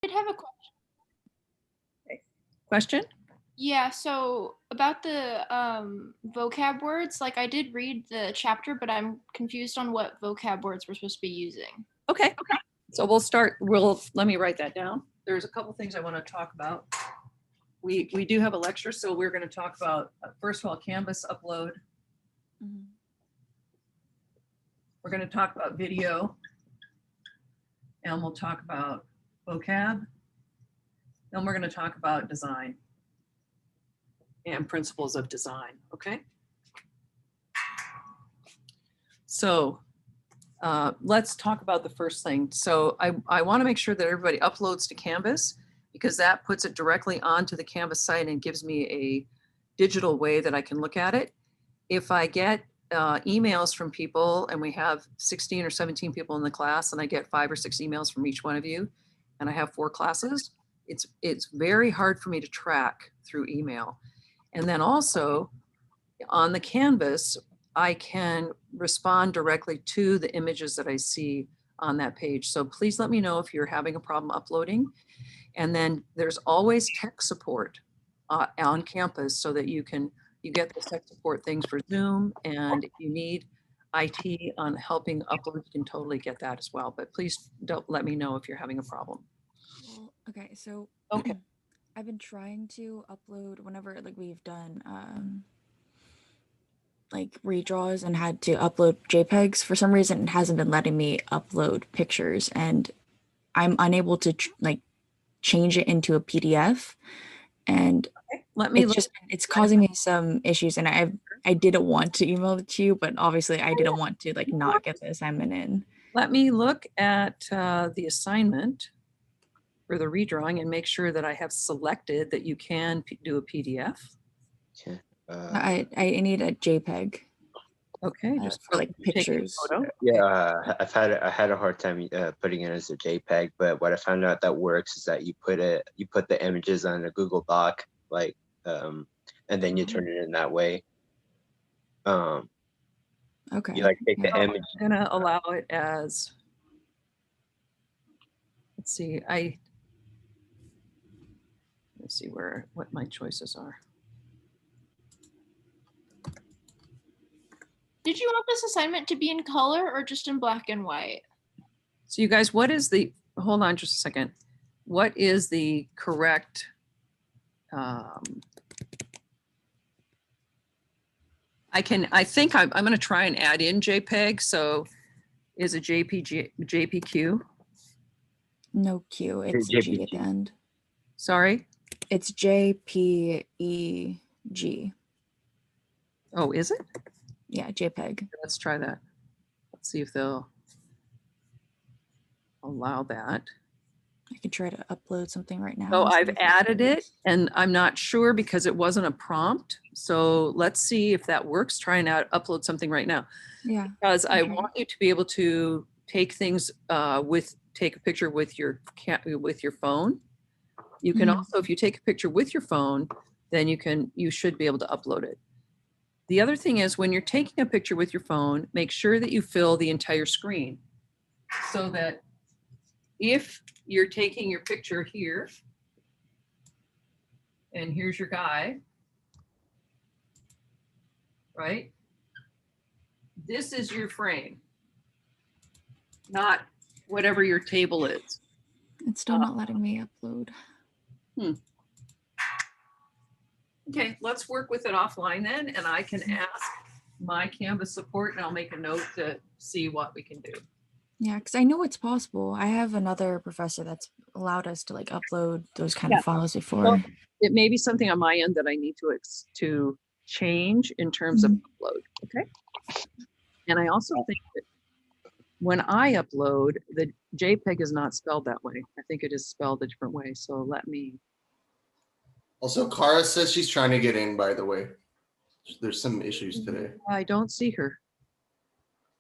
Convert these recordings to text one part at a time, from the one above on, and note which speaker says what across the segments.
Speaker 1: did have a question.
Speaker 2: Question?
Speaker 1: Yeah, so about the vocab words, like I did read the chapter, but I'm confused on what vocab words we're supposed to be using.
Speaker 2: Okay. So let me write that down. There's a couple things I want to talk about. We do have a lecture, so we're going to talk about, first of all, Canvas upload. We're going to talk about video, and we'll talk about vocab. Then we're going to talk about design and principles of design, okay? So let's talk about the first thing. So I want to make sure that everybody uploads to Canvas, because that puts it directly onto the Canvas site and gives me a digital way that I can look at it. If I get emails from people, and we have 16 or 17 people in the class, and I get 5 or 6 emails from each one of you, and I have 4 classes, it's very hard for me to track through email. And then also on the Canvas, I can respond directly to the images that I see on that page. So please let me know if you're having a problem uploading. And then there's always tech support on campus, so that you get the tech support things for Zoom. And if you need IT on helping upload, you can totally get that as well. But please don't let me know if you're having a problem.
Speaker 3: Well, okay, so
Speaker 2: Okay.
Speaker 3: I've been trying to upload whenever like we've done like redraws and had to upload JPEGs. For some reason, it hasn't been letting me upload pictures, and I'm unable to like change it into a PDF. And
Speaker 2: Let me
Speaker 3: it's causing me some issues, and I didn't want to email it to you, but obviously I didn't want to like not get the assignment in.
Speaker 2: Let me look at the assignment for the redrawing and make sure that I have selected that you can do a PDF.
Speaker 4: Okay.
Speaker 3: I need a JPEG.
Speaker 2: Okay, just
Speaker 3: for like
Speaker 2: taking a
Speaker 3: pictures.
Speaker 2: photo.
Speaker 4: Yeah, I had a hard time putting it as a JPEG, but what I found out that works is that you put the images on a Google Doc, like, and then you turn it in that way.
Speaker 3: Okay.
Speaker 4: You like take the
Speaker 2: I'm
Speaker 4: image.
Speaker 2: gonna allow it as, let's see, let's see what my choices are.
Speaker 1: Did you want this assignment to be in color or just in black and white?
Speaker 2: So you guys, hold on just a second. What is the correct, I think I'm gonna try and add in JPEG. So is it JPQ?
Speaker 3: No Q. It's
Speaker 4: JPG.
Speaker 3: G at the end.
Speaker 2: Sorry?
Speaker 3: It's JPEG.
Speaker 2: Oh, is it?
Speaker 3: Yeah, JPEG.
Speaker 2: Let's try that. Let's see if they'll allow that.
Speaker 3: I can try to upload something right now.
Speaker 2: So
Speaker 3: and see
Speaker 2: I've
Speaker 3: if it
Speaker 2: added it,
Speaker 3: works.
Speaker 2: and I'm not sure because it wasn't a prompt. So let's see if that works. Try and upload something right now.
Speaker 3: Yeah.
Speaker 2: Because I
Speaker 3: Okay.
Speaker 2: want you to be able to take things take a picture with your phone. You can
Speaker 3: Mhm.
Speaker 2: also, if you take a picture with your phone, then you should be able to upload it. The other thing is, when you're taking a picture with your phone, make sure that you fill the entire screen, so that if you're taking your picture here, and here's your guy, right? This is your frame, not whatever your table is.
Speaker 3: It's still not letting me upload.
Speaker 2: Okay, let's work with it offline then, and I can ask my Canvas support, and I'll make a note to see what we can do.
Speaker 3: Yeah, because I know it's possible. I have another professor that's allowed us to like upload those kind
Speaker 2: Yeah.
Speaker 3: of files before.
Speaker 2: Well, it may be something on my end that I need to change in terms of upload, okay? And I also think that when I upload, the JPEG is not spelled that way. I think it is spelled a different way, so let me.
Speaker 5: Also, Kara says she's trying to get in, by the way. There's some issues today.
Speaker 2: I don't see her.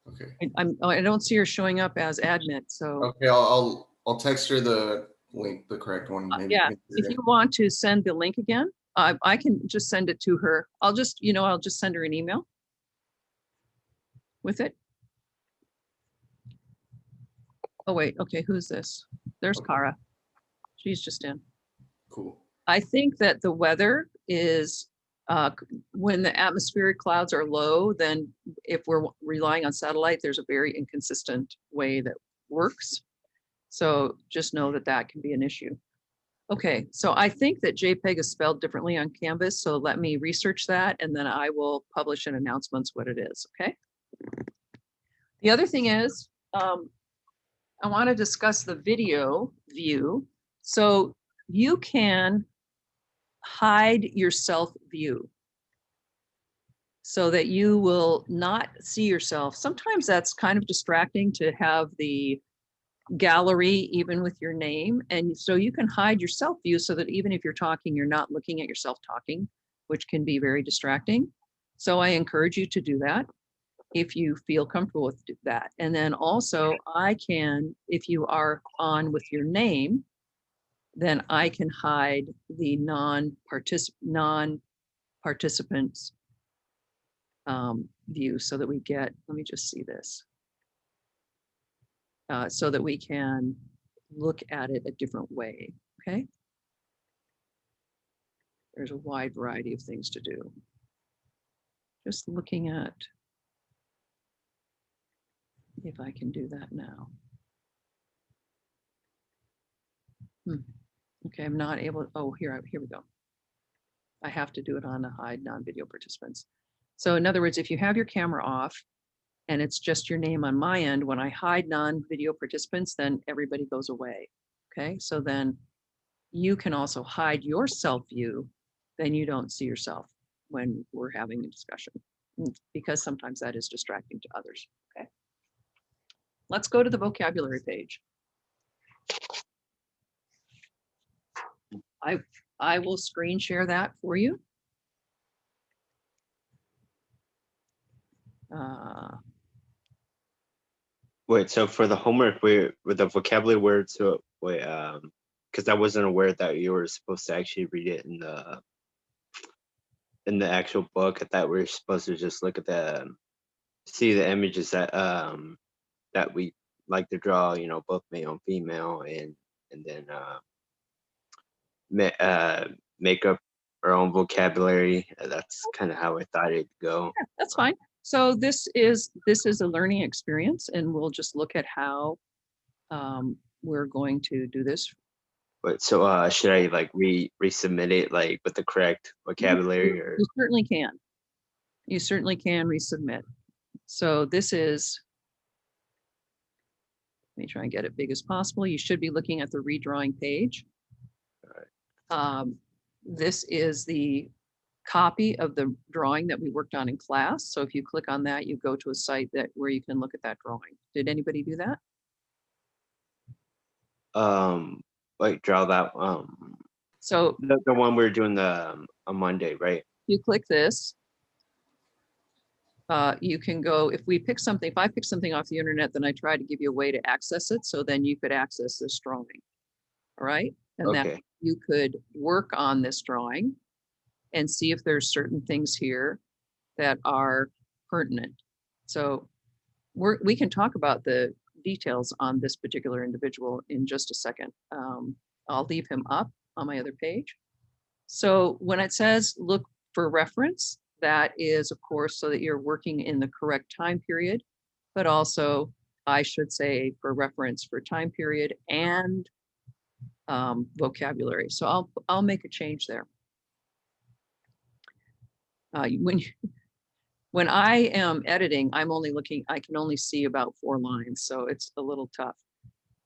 Speaker 5: Okay.
Speaker 2: I don't see her showing up as admin, so.
Speaker 5: Okay, I'll text her the link, the correct one.
Speaker 2: Yeah, if you want to send the link again, I can just send it to her. I'll just send her an email with it. Oh, wait, okay, who's this? There's
Speaker 5: Okay.
Speaker 2: Kara. She's just in.
Speaker 5: Cool.
Speaker 2: I think that the weather is, when the atmospheric clouds are low, then if we're relying on satellite, there's a very inconsistent way that works. So just know that that can be an issue. Okay, so I think that JPEG is spelled differently on Canvas, so let me research that and then I will publish an announcement what it is, okay? The other thing is, I want to discuss the video view. So you can hide your self view so that you will not see yourself. Sometimes that's kind of distracting to have the gallery even with your name. And so you can hide your self view so that even if you're talking, you're not looking at yourself talking, which can be very distracting. So I encourage you to do that if you feel comfortable with that. And then also I can, if you are on with your name, then I can hide the non-participants view so that we get, let me just see this. So that we can look at it a different way, okay? There's a wide variety of things to do. Just looking at if I can do that now. Okay, I'm not able, oh, here we go. I have to do it on the hide non-video participants. So in other words, if you have your camera off and it's just your name on my end, when I hide non-video participants, then everybody goes away. Okay, so then you can also hide your self view, then you don't see yourself when we're having a discussion, because sometimes that is distracting to others. Okay, let's go to the vocabulary page. I will screen share that for you.
Speaker 4: Wait, so for the homework, with the vocabulary words, so wait, because I wasn't aware that you were supposed to actually read it in the actual book. I thought we were supposed to just look at see the images that that we like to draw, you know, both male and female, and then make up our own vocabulary. That's kind of how I thought it'd go.
Speaker 2: Yeah, that's fine. So this is a learning experience, and we'll just look at how we're going to do this.
Speaker 4: But so should I like resubmit it like with the correct vocabulary, or?
Speaker 2: You certainly can. You certainly can resubmit. So this is, let me try and get it big as possible. You should be looking at the redrawing page.
Speaker 4: All right.
Speaker 2: This is the copy of the drawing that we worked on in class. So if you click on that, you go to a site where you can look at that drawing. Did anybody do that?
Speaker 4: Like draw that
Speaker 2: So
Speaker 4: the one we were doing on Monday, right?
Speaker 2: you click this. You can go, if I pick something off the internet, then I try to give you a way to access it. So then you could access this drawing. All right. And
Speaker 4: Okay.
Speaker 2: that you could work on this drawing and see if there's certain things here that are pertinent. So we can talk about the details on this particular individual in just a second. I'll leave him up on my other page. So when it says look for reference, that is, of course, so that you're working in the correct time period, but also I should say for reference for time period and vocabulary. So I'll make a change there. When I am editing, I can only see about 4 lines, so it's a little tough.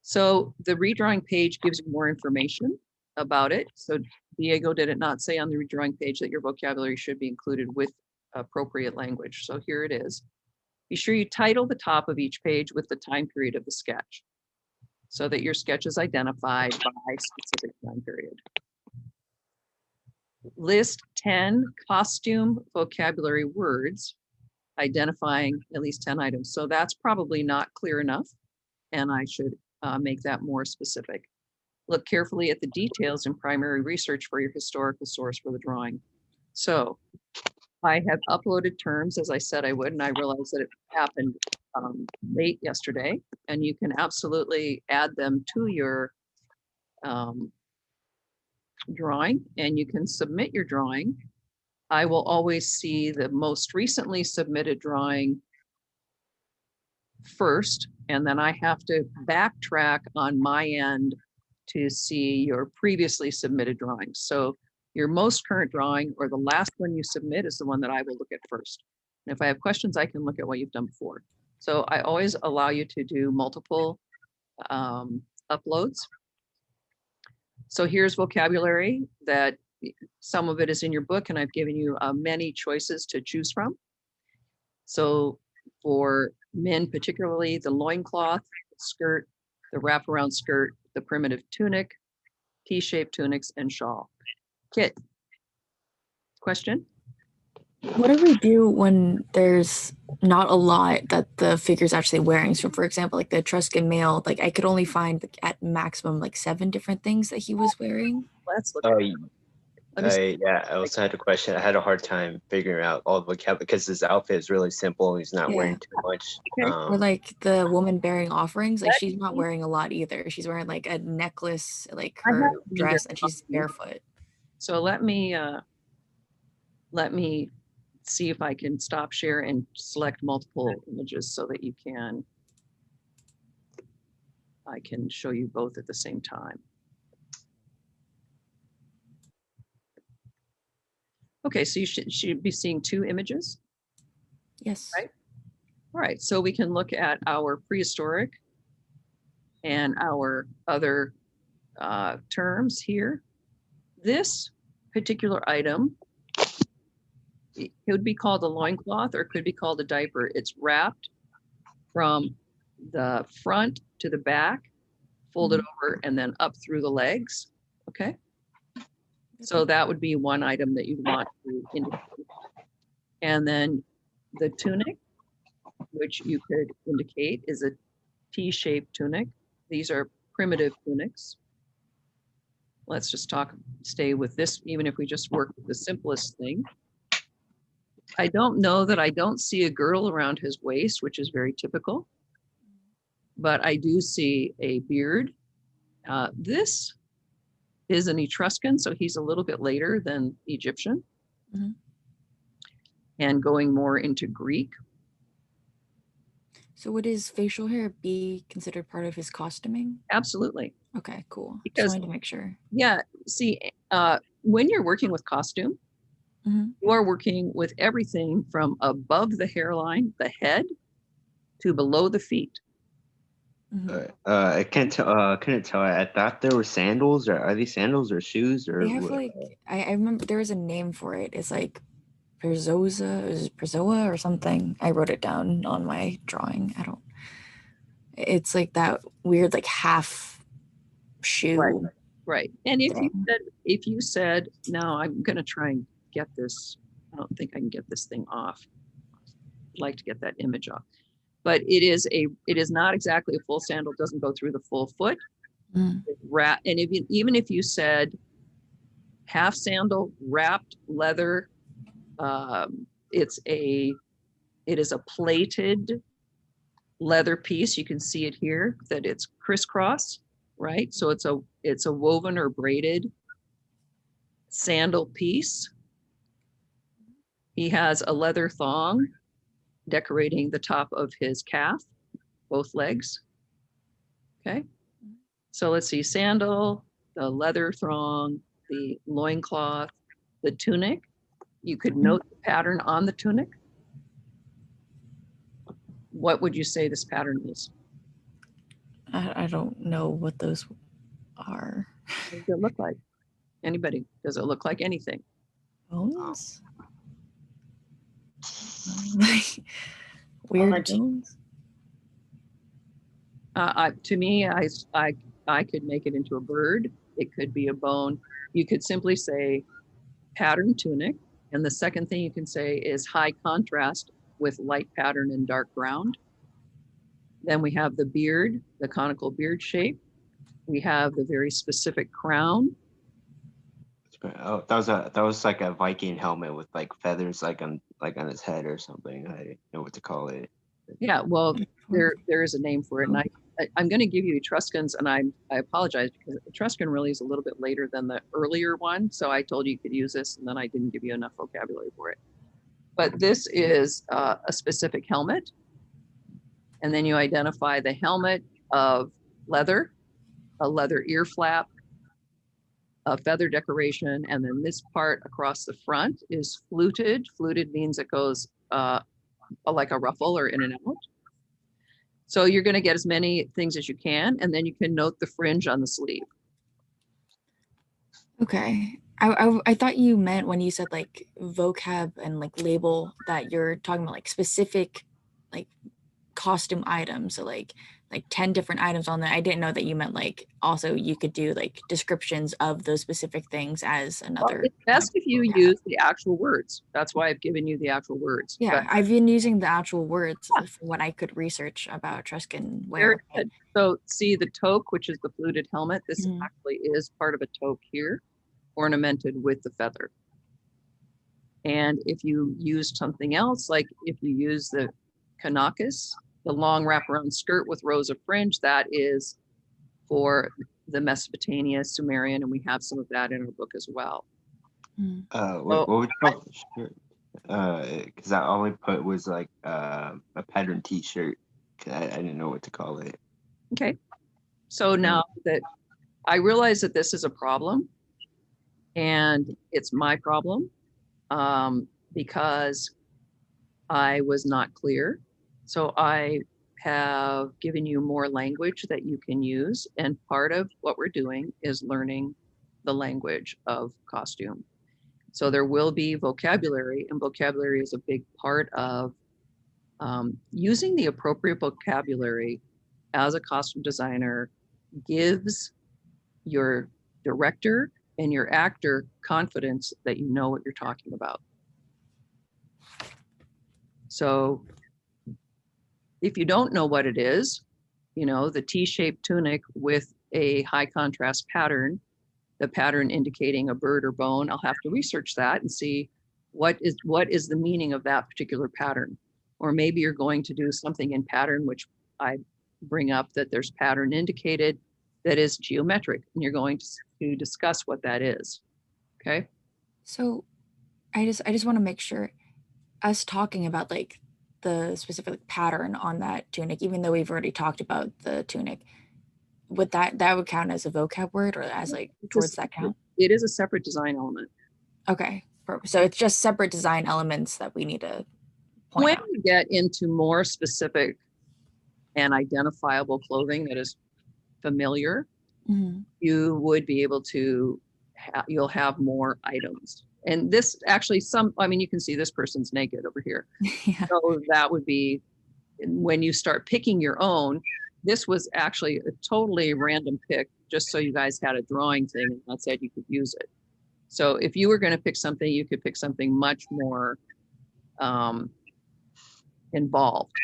Speaker 2: So the redrawing page gives you more information about it. So Diego, did it not say on the redrawing page that your vocabulary should be included with appropriate language? So here it is. Be sure you title the top of each page with the time period of the sketch so that your sketch is identified by specific time period. List 10 costume vocabulary words, identifying at least 10 items. So that's probably not clear enough, and I should make that more specific. Look carefully at the details in primary research for your historical source for the drawing. So I have uploaded terms as I said I would, and I realized that it happened late yesterday, and you can absolutely add them to your drawing and you can submit your drawing, I will always see the most recently submitted drawing first, and then I have to backtrack on my end to see your previously submitted drawings. So your most current drawing or the last one you submit is the one that I will look at first. And if I have questions, I can look at what you've done before. So I always allow you to do multiple uploads. So here's vocabulary that some of it is in your book, and I've given you many choices to choose from. So for men, particularly the loincloth, skirt, the wraparound skirt, the primitive tunic, T-shaped tunics, and shawl. Kit, question?
Speaker 3: What do we do when there's not a lot that the figure's actually wearing? So for example, like the Etruscan male, like I could only find like, at maximum like 7 different things that he was wearing.
Speaker 2: Let's look.
Speaker 4: Oh,
Speaker 2: Let me see.
Speaker 4: yeah, I also had a question. I had a hard time figuring out all the vocabulary because his outfit is really simple. He's not wearing too much.
Speaker 2: Okay.
Speaker 3: Or like the woman bearing offerings, like
Speaker 2: That-
Speaker 3: she's not wearing a lot either. She's wearing like a necklace, like
Speaker 2: I
Speaker 3: her
Speaker 2: have seen
Speaker 3: dress,
Speaker 2: their
Speaker 3: and she's
Speaker 2: costume.
Speaker 3: barefoot.
Speaker 2: So let me see if I can stop share and select multiple images so that you can, I can show you both at the same time. Okay, so you should be seeing 2 images.
Speaker 3: Yes.
Speaker 2: Right. All right, so we can look at our prehistoric and our other terms here. This particular item, it could be called a loincloth or it could be called a diaper. It's wrapped from the front to the back, folded over, and then up through the legs. Okay. So that would be one item that you'd want to indicate. And then the tunic, which you could indicate is a T-shaped tunic. These are primitive tunics. Let's just stay with this, even if we just work with the simplest thing. I don't know that I don't see a girdle around his waist, which is very typical, but I do see a beard. This is an Etruscan, so he's a little bit later than Egyptian.
Speaker 3: Mhm.
Speaker 2: And going more into Greek.
Speaker 3: So would his facial hair be considered part of his costuming?
Speaker 2: Absolutely.
Speaker 3: Okay, cool.
Speaker 2: Because-
Speaker 3: Just wanted to make sure.
Speaker 2: Yeah, see, when you're working with costume,
Speaker 3: Mhm.
Speaker 2: you are working with everything from above the hairline, the head, to below the feet.
Speaker 3: Mhm.
Speaker 4: I can't tell. Couldn't tell. I thought there were sandals, or are these sandals or shoes or?
Speaker 3: They have
Speaker 4: what?
Speaker 3: like I remember there was a name for it. It's like Perzoa or something. I wrote it down on my drawing. I don't. It's like that weird like half shoe.
Speaker 2: Right. And if
Speaker 3: thing.
Speaker 2: you said, no, I'm gonna try and get this, I don't think I can get this thing off. I'd like to get that image off. But it is not exactly a full sandal, doesn't go through the full foot.
Speaker 3: Mm.
Speaker 2: And even if you said half sandal, wrapped leather, it is a plated leather piece. You can see it here that it's crisscross, right? So it's a woven or braided sandal piece. He has a leather thong decorating the top of his calf, both legs. Okay. So let's see, sandal, the leather thong, the loincloth, the tunic. You could note the pattern on the tunic. What would you say this pattern is?
Speaker 3: I don't know what those are.
Speaker 2: What does it look like? Anybody? Does it look like anything?
Speaker 3: Bones? Weird bones?
Speaker 2: To me, I could make it into a bird. It could be a bone. You could simply say pattern tunic. And the second thing you can say is high contrast with light pattern and dark ground. Then we have the beard, the conical beard shape. We have the very specific crown.
Speaker 4: Oh, that was like a Viking helmet with like feathers, like on his head or something. I didn't know what to call it.
Speaker 2: Yeah, well, there is a name for it, and I'm going to give you Etruscans, and I apologize because Etruscan really is a little bit later than the earlier one. So I told you could use this, and then I didn't give you enough vocabulary for it. But this is a specific helmet. And then you identify the helmet of leather, a leather ear flap, a feather decoration, and then this part across the front is fluted. Fluted means it goes like a ruffle or in and out. So you're going to get as many things as you can, and then you can note the fringe on the sleeve.
Speaker 3: Okay. I thought you meant when you said like vocab and like label that you're talking about like specific like costume items. So like 10 different items on there. I didn't know that you meant like also you could do like descriptions of those specific things as
Speaker 2: Well,
Speaker 3: another.
Speaker 2: it's best if you
Speaker 3: vocab.
Speaker 2: use the actual words. That's why I've given you the actual words.
Speaker 3: Yeah,
Speaker 2: But
Speaker 3: I've been using the actual words
Speaker 2: Yeah.
Speaker 3: from what I could research about Etruscan
Speaker 2: very
Speaker 3: wear.
Speaker 2: good. So see the toque, which is the fluted helmet. This
Speaker 3: Mhm.
Speaker 2: actually is part of a toque here, ornamented with the feather. And if you use something else, like if you use the kanakis, the long wraparound skirt with rows of fringe, that is for the Mesopotamia, Sumerian, and we have some of that in our book as well.
Speaker 3: Mhm.
Speaker 4: What would you call the shirt? Because I only put was like a pattern T-shirt. 'Cause I didn't know what to call it.
Speaker 2: Okay. So now that I realize that this is a problem, and it's my problem, because I was not clear. So I have given you more language that you can use. And part of what we're doing is learning the language of costume. So there will be vocabulary, and vocabulary is a big part of using the appropriate vocabulary as a costume designer gives your director and your actor confidence that you know what you're talking about. So if you don't know what it is, you know, the T-shaped tunic with a high contrast pattern, the pattern indicating a bird or bone, I'll have to research that and see what is the meaning of that particular pattern. Or maybe you're going to do something in pattern, which I bring up that there's pattern indicated that is geometric, and you're going to discuss what that is. Okay.
Speaker 3: So I just want to make sure us talking about like the specific pattern on that tunic, even though we've already talked about the tunic, would that would count as a vocab word or as like towards that count?
Speaker 2: It is a separate design element.
Speaker 3: Okay. So it's just separate design elements that we need to point
Speaker 2: When
Speaker 3: out.
Speaker 2: we get into more specific and identifiable clothing that is familiar,
Speaker 3: Mhm.
Speaker 2: you would be able to, you'll have more items. And this actually I mean, you can see this person's naked over here.
Speaker 3: Yeah.
Speaker 2: So that would be, when you start picking your own, this was actually a totally random pick, just so you guys had a drawing thing and that said you could use it. So if you were going to pick something, you could pick something much more involved.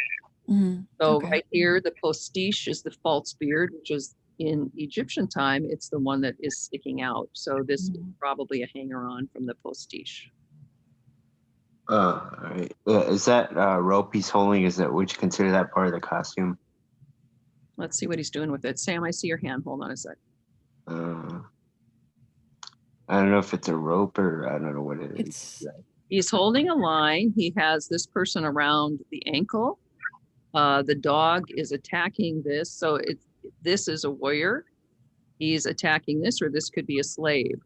Speaker 3: Mhm.
Speaker 2: So
Speaker 3: Okay.
Speaker 2: right here, the postiche is the false beard, which is in Egyptian time, it's the one that is sticking out. So this is
Speaker 3: Mhm.
Speaker 2: probably a hanger-on from the postiche.
Speaker 4: All right. Is that rope he's holding? Would you consider that part of the costume?
Speaker 2: Let's see what he's doing with it. Sam, I see your hand. Hold on a sec.
Speaker 4: I don't know if it's a rope or I don't know what it is.
Speaker 2: He's holding a line. He has this person around the ankle. The dog is attacking this. So this is a warrior. He's attacking this, or this could be a slave,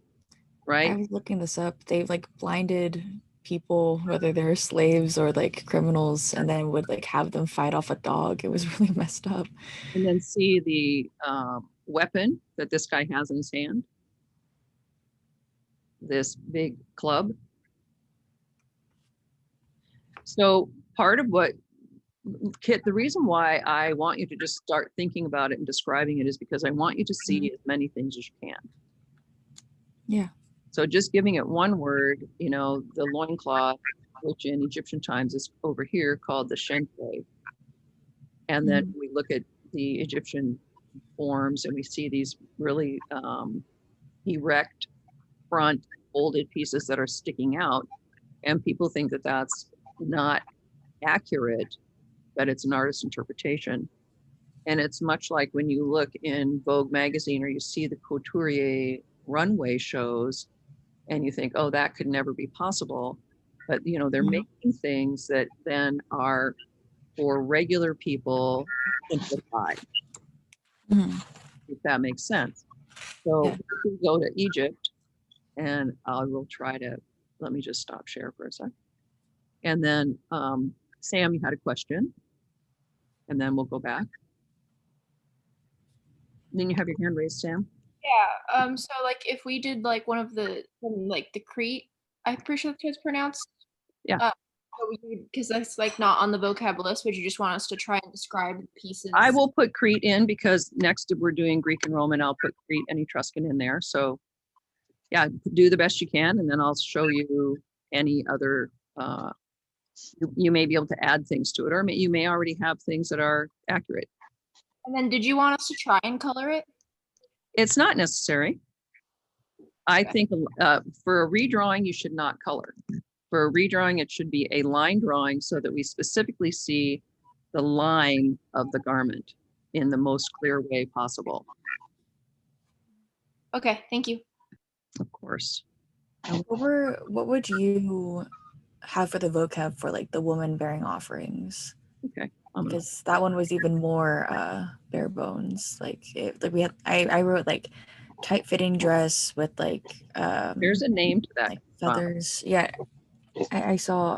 Speaker 2: right?
Speaker 3: I was looking this up. They've like blinded people, whether they're slaves or like criminals, and then would like have them fight off a dog. It was really messed up.
Speaker 2: And then see the weapon that this guy has in his hand. This big club. So part of what, Kit, the reason why I want you to just start thinking about it and describing it is because I want you to see as many things as you can.
Speaker 3: Yeah.
Speaker 2: So just giving it one word, you know, the loincloth, which in Egyptian times is over here called the shente. And then we look at the Egyptian forms and we see these really erect front folded pieces that are sticking out. And people think that that's not accurate, that it's an artist's interpretation. And it's much like when you look in Vogue magazine or you see the couturier runway shows and you think, oh, that could never be possible. But, you know, they're
Speaker 3: Mhm.
Speaker 2: making things that then are for regular people simplified,
Speaker 3: Mhm.
Speaker 2: if that makes sense. So
Speaker 3: Yeah.
Speaker 2: if we go to Egypt, and I will try to, let me just stop share for a sec. And then Sam, you had a question, and then we'll go back. Then you have your hand raised, Sam.
Speaker 1: Yeah. So like if we did like one of the like the Crete, I'm pretty sure that's how it's pronounced.
Speaker 2: Yeah.
Speaker 1: Because that's like not on the vocab list. Would you just want us to try and describe the pieces?
Speaker 2: I will put Crete in because next we're doing Greek and Roman. I'll put Crete and Etruscan in there. So yeah, do the best you can, and then I'll show you any other. You may be able to add things to it, or you may already have things that are accurate.
Speaker 1: And then did you want us to try and color it?
Speaker 2: It's not necessary. I
Speaker 1: Okay.
Speaker 2: think for a redrawing, you should not color. For a redrawing, it should be a line drawing so that we specifically see the line of the garment in the most clear way possible,
Speaker 1: Okay, thank you.
Speaker 2: of course.
Speaker 3: What would you have for the vocab for like the woman bearing offerings?
Speaker 2: Okay. I'm gonna-
Speaker 3: Because that one was even more bare bones. Like we had I wrote like tight fitting dress with like
Speaker 2: There's a name to that.
Speaker 3: like feathers. Yeah. I saw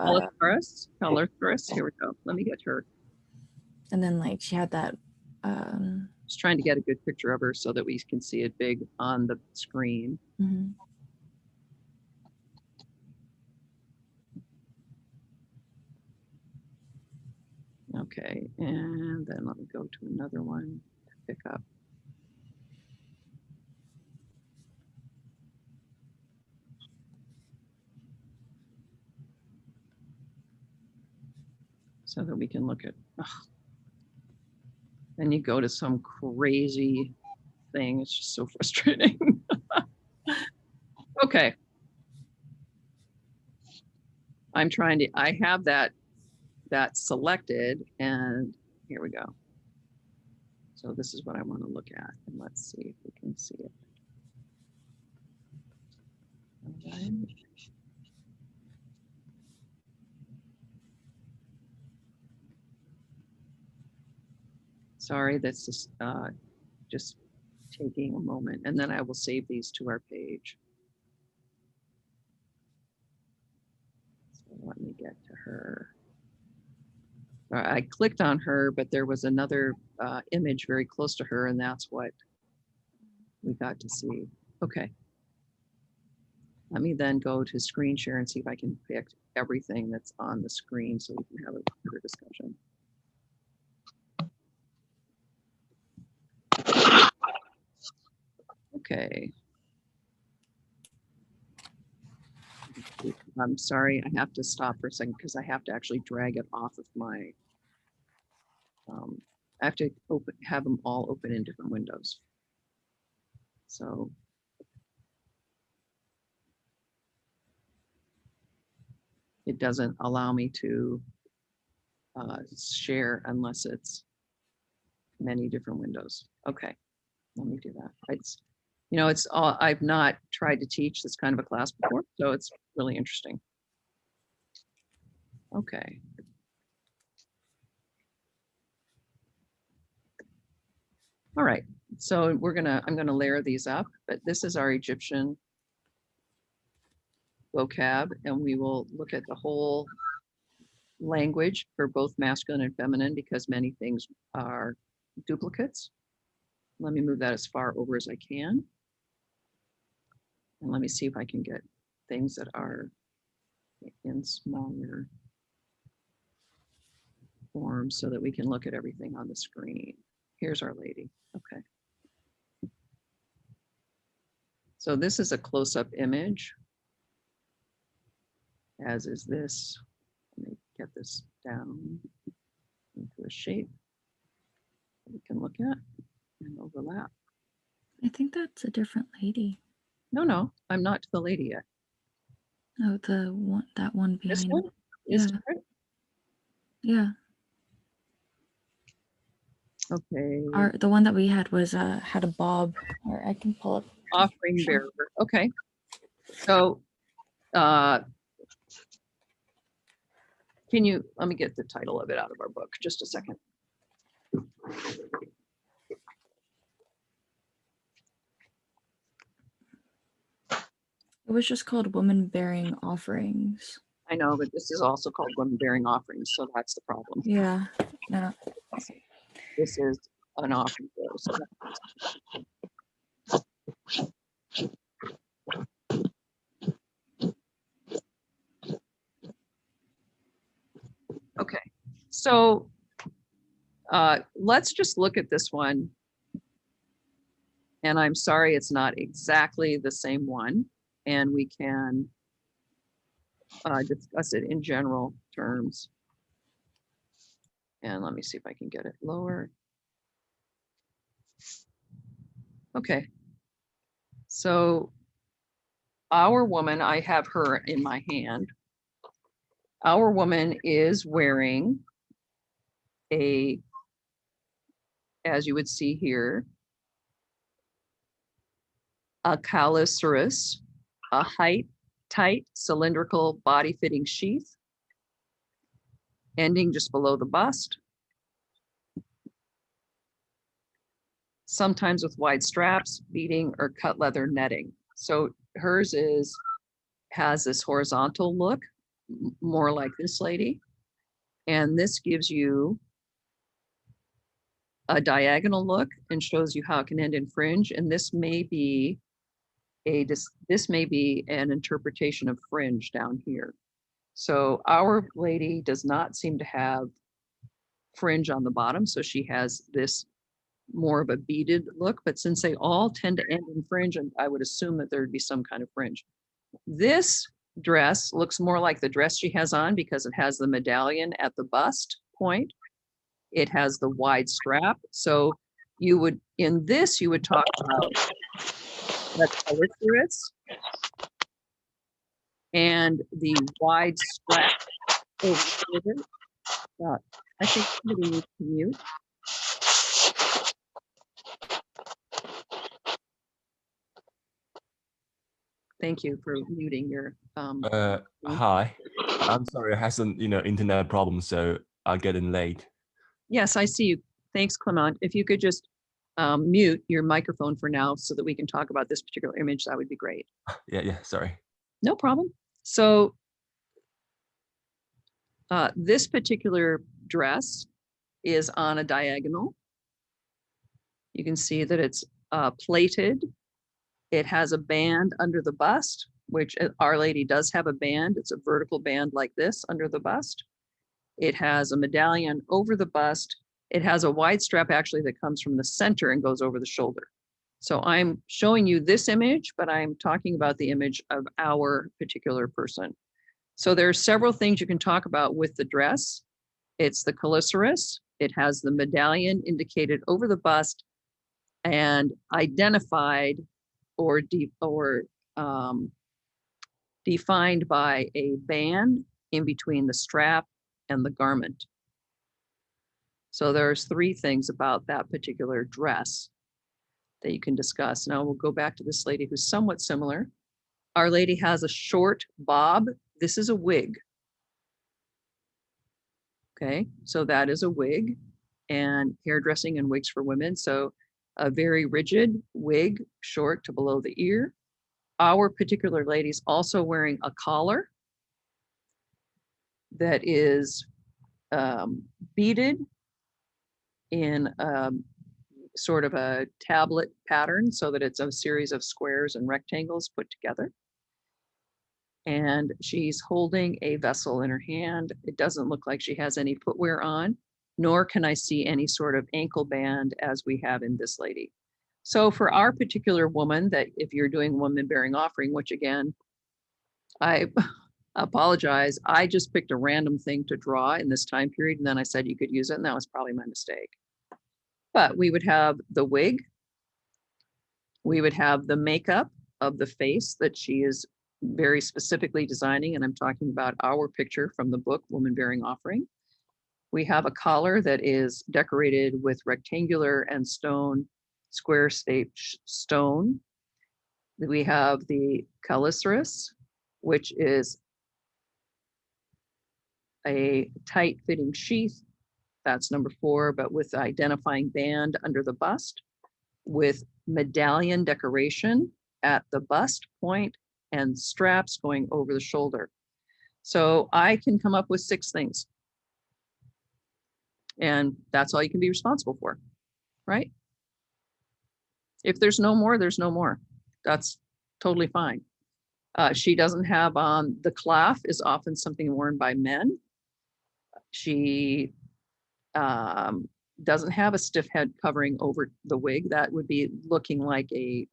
Speaker 2: Colorthorus. Here we go. Let me get her.
Speaker 3: and then like she had that
Speaker 2: Just trying to get a good picture of her so that we can see it big on the screen.
Speaker 3: mhm.
Speaker 2: Okay, and then let me go to another one to pick up. So that we can look at, then you go to some crazy thing. It's just so frustrating. Okay. I'm trying to, I have that selected, and here we go. So this is what I want to look at, and let's see if we can see it. All right. Sorry, that's just taking a moment, and then I will save these to our page. So let me get to her. I clicked on her, but there was another image very close to her, and that's what we got to see. Okay. Let me then go to screen share and see if I can pick everything that's on the screen so we can have a better discussion. Okay. I'm sorry, I have to stop for a second because I have to actually drag it off of my, I have to have them all open in different windows. So. It doesn't allow me to share unless it's many different windows. Okay, let me do that. It's, you know, it's all, I've not tried to teach this kind of a class before, so it's really interesting. Okay. All right, so I'm gonna layer these up, but this is our Egyptian vocab, and we will look at the whole language for both masculine and feminine because many things are duplicates. Let me move that as far over as I can. And let me see if I can get things that are in smaller form so that we can look at everything on the screen. Here's our lady. Okay. So this is a close-up image, as is this. Let me get this down into a shape we can look at and overlap.
Speaker 3: I think that's a different lady.
Speaker 2: No, I'm not to the lady yet.
Speaker 3: Oh, the one, that one
Speaker 2: This
Speaker 3: behind.
Speaker 2: one is
Speaker 3: Yeah.
Speaker 2: different.
Speaker 3: Yeah.
Speaker 2: Okay.
Speaker 3: The one that we had was had a bob. Or I can pull up.
Speaker 2: Offering bearer. Okay. So, let me get the title of it out of our book, just a second.
Speaker 3: It was just called Woman Bearing Offerings.
Speaker 2: I know, but this is also called women bearing offerings, so that's the problem.
Speaker 3: Yeah. No.
Speaker 2: This is an offering bearer. So that- Okay, so let's just look at this one. And I'm sorry, it's not exactly the same one. And we can discuss it in general terms. And let me see if I can get it lower. Okay. So our woman, I have her in my hand. Our woman is wearing a, as you would see here, a calliceros, a tight cylindrical body-fitting sheath, ending just below the bust. Sometimes with wide straps, beading, or cut leather netting. So hers has this horizontal look, more like this lady. And this gives you a diagonal look and shows you how it can end in fringe. And this may be an interpretation of fringe down here. So our lady does not seem to have fringe on the bottom. So she has this more of a beaded look, but since they all tend to end in fringe, and I would assume that there'd be some kind of fringe. This dress looks more like the dress she has on because it has the medallion at the bust point. It has the wide strap. So you would talk about the calliceros and the wide strap over it. I think somebody needs to mute. Thank you for muting your.
Speaker 6: Hi, I'm sorry, I had some internet problems, so I'm getting late.
Speaker 2: Yes, I see you. Thanks, Clement. If you could just mute your microphone for now so that we can talk about this particular image, that would be great.
Speaker 6: Yeah, sorry.
Speaker 2: No problem. So this particular dress is on a diagonal. You can see that it's plated. It has a band under the bust, which Our Lady does have a band. It's a vertical band like this under the bust. It has a medallion over the bust. It has a wide strap actually that comes from the center and goes over the shoulder. So I'm showing you this image, but I'm talking about the image of our particular person. So there are several things you can talk about with the dress. It's the calliceros. It has the medallion indicated over the bust and identified or defined by a band in between the strap and the garment. So there's three things about that particular dress that you can discuss. Now we'll go back to this lady who's somewhat similar. Our Lady has a short bob. This is a wig. Okay, so that is a wig, and hairdressing and wigs for women. So a very rigid wig, short to below the ear. Our particular lady's also wearing a collar that is beaded in sort of a tablet pattern so that it's a series of squares and rectangles put together. And she's holding a vessel in her hand. It doesn't look like she has any footwear on, nor can I see any sort of ankle band as we have in this lady. So for our particular woman, that if you're doing woman bearing offering, which again, I apologize, I just picked a random thing to draw in this time period, and then I said you could use it, and that was probably my mistake. But we would have the wig. We would have the makeup of the face that she is very specifically designing, and I'm talking about our picture from the book, Woman Bearing Offering. We have a collar that is decorated with rectangular and square shaped stone. We have the calliceris, which is a tight fitting sheath. That's number 4, but with identifying band under the bust, with medallion decoration at the bust point and straps going over the shoulder. So I can come up with 6 things. And that's all you can be responsible for, right? If there's no more, there's no more. That's totally fine. She doesn't have on, the cloth is often something worn by men. She doesn't have a stiff head covering over the wig. That would be looking like a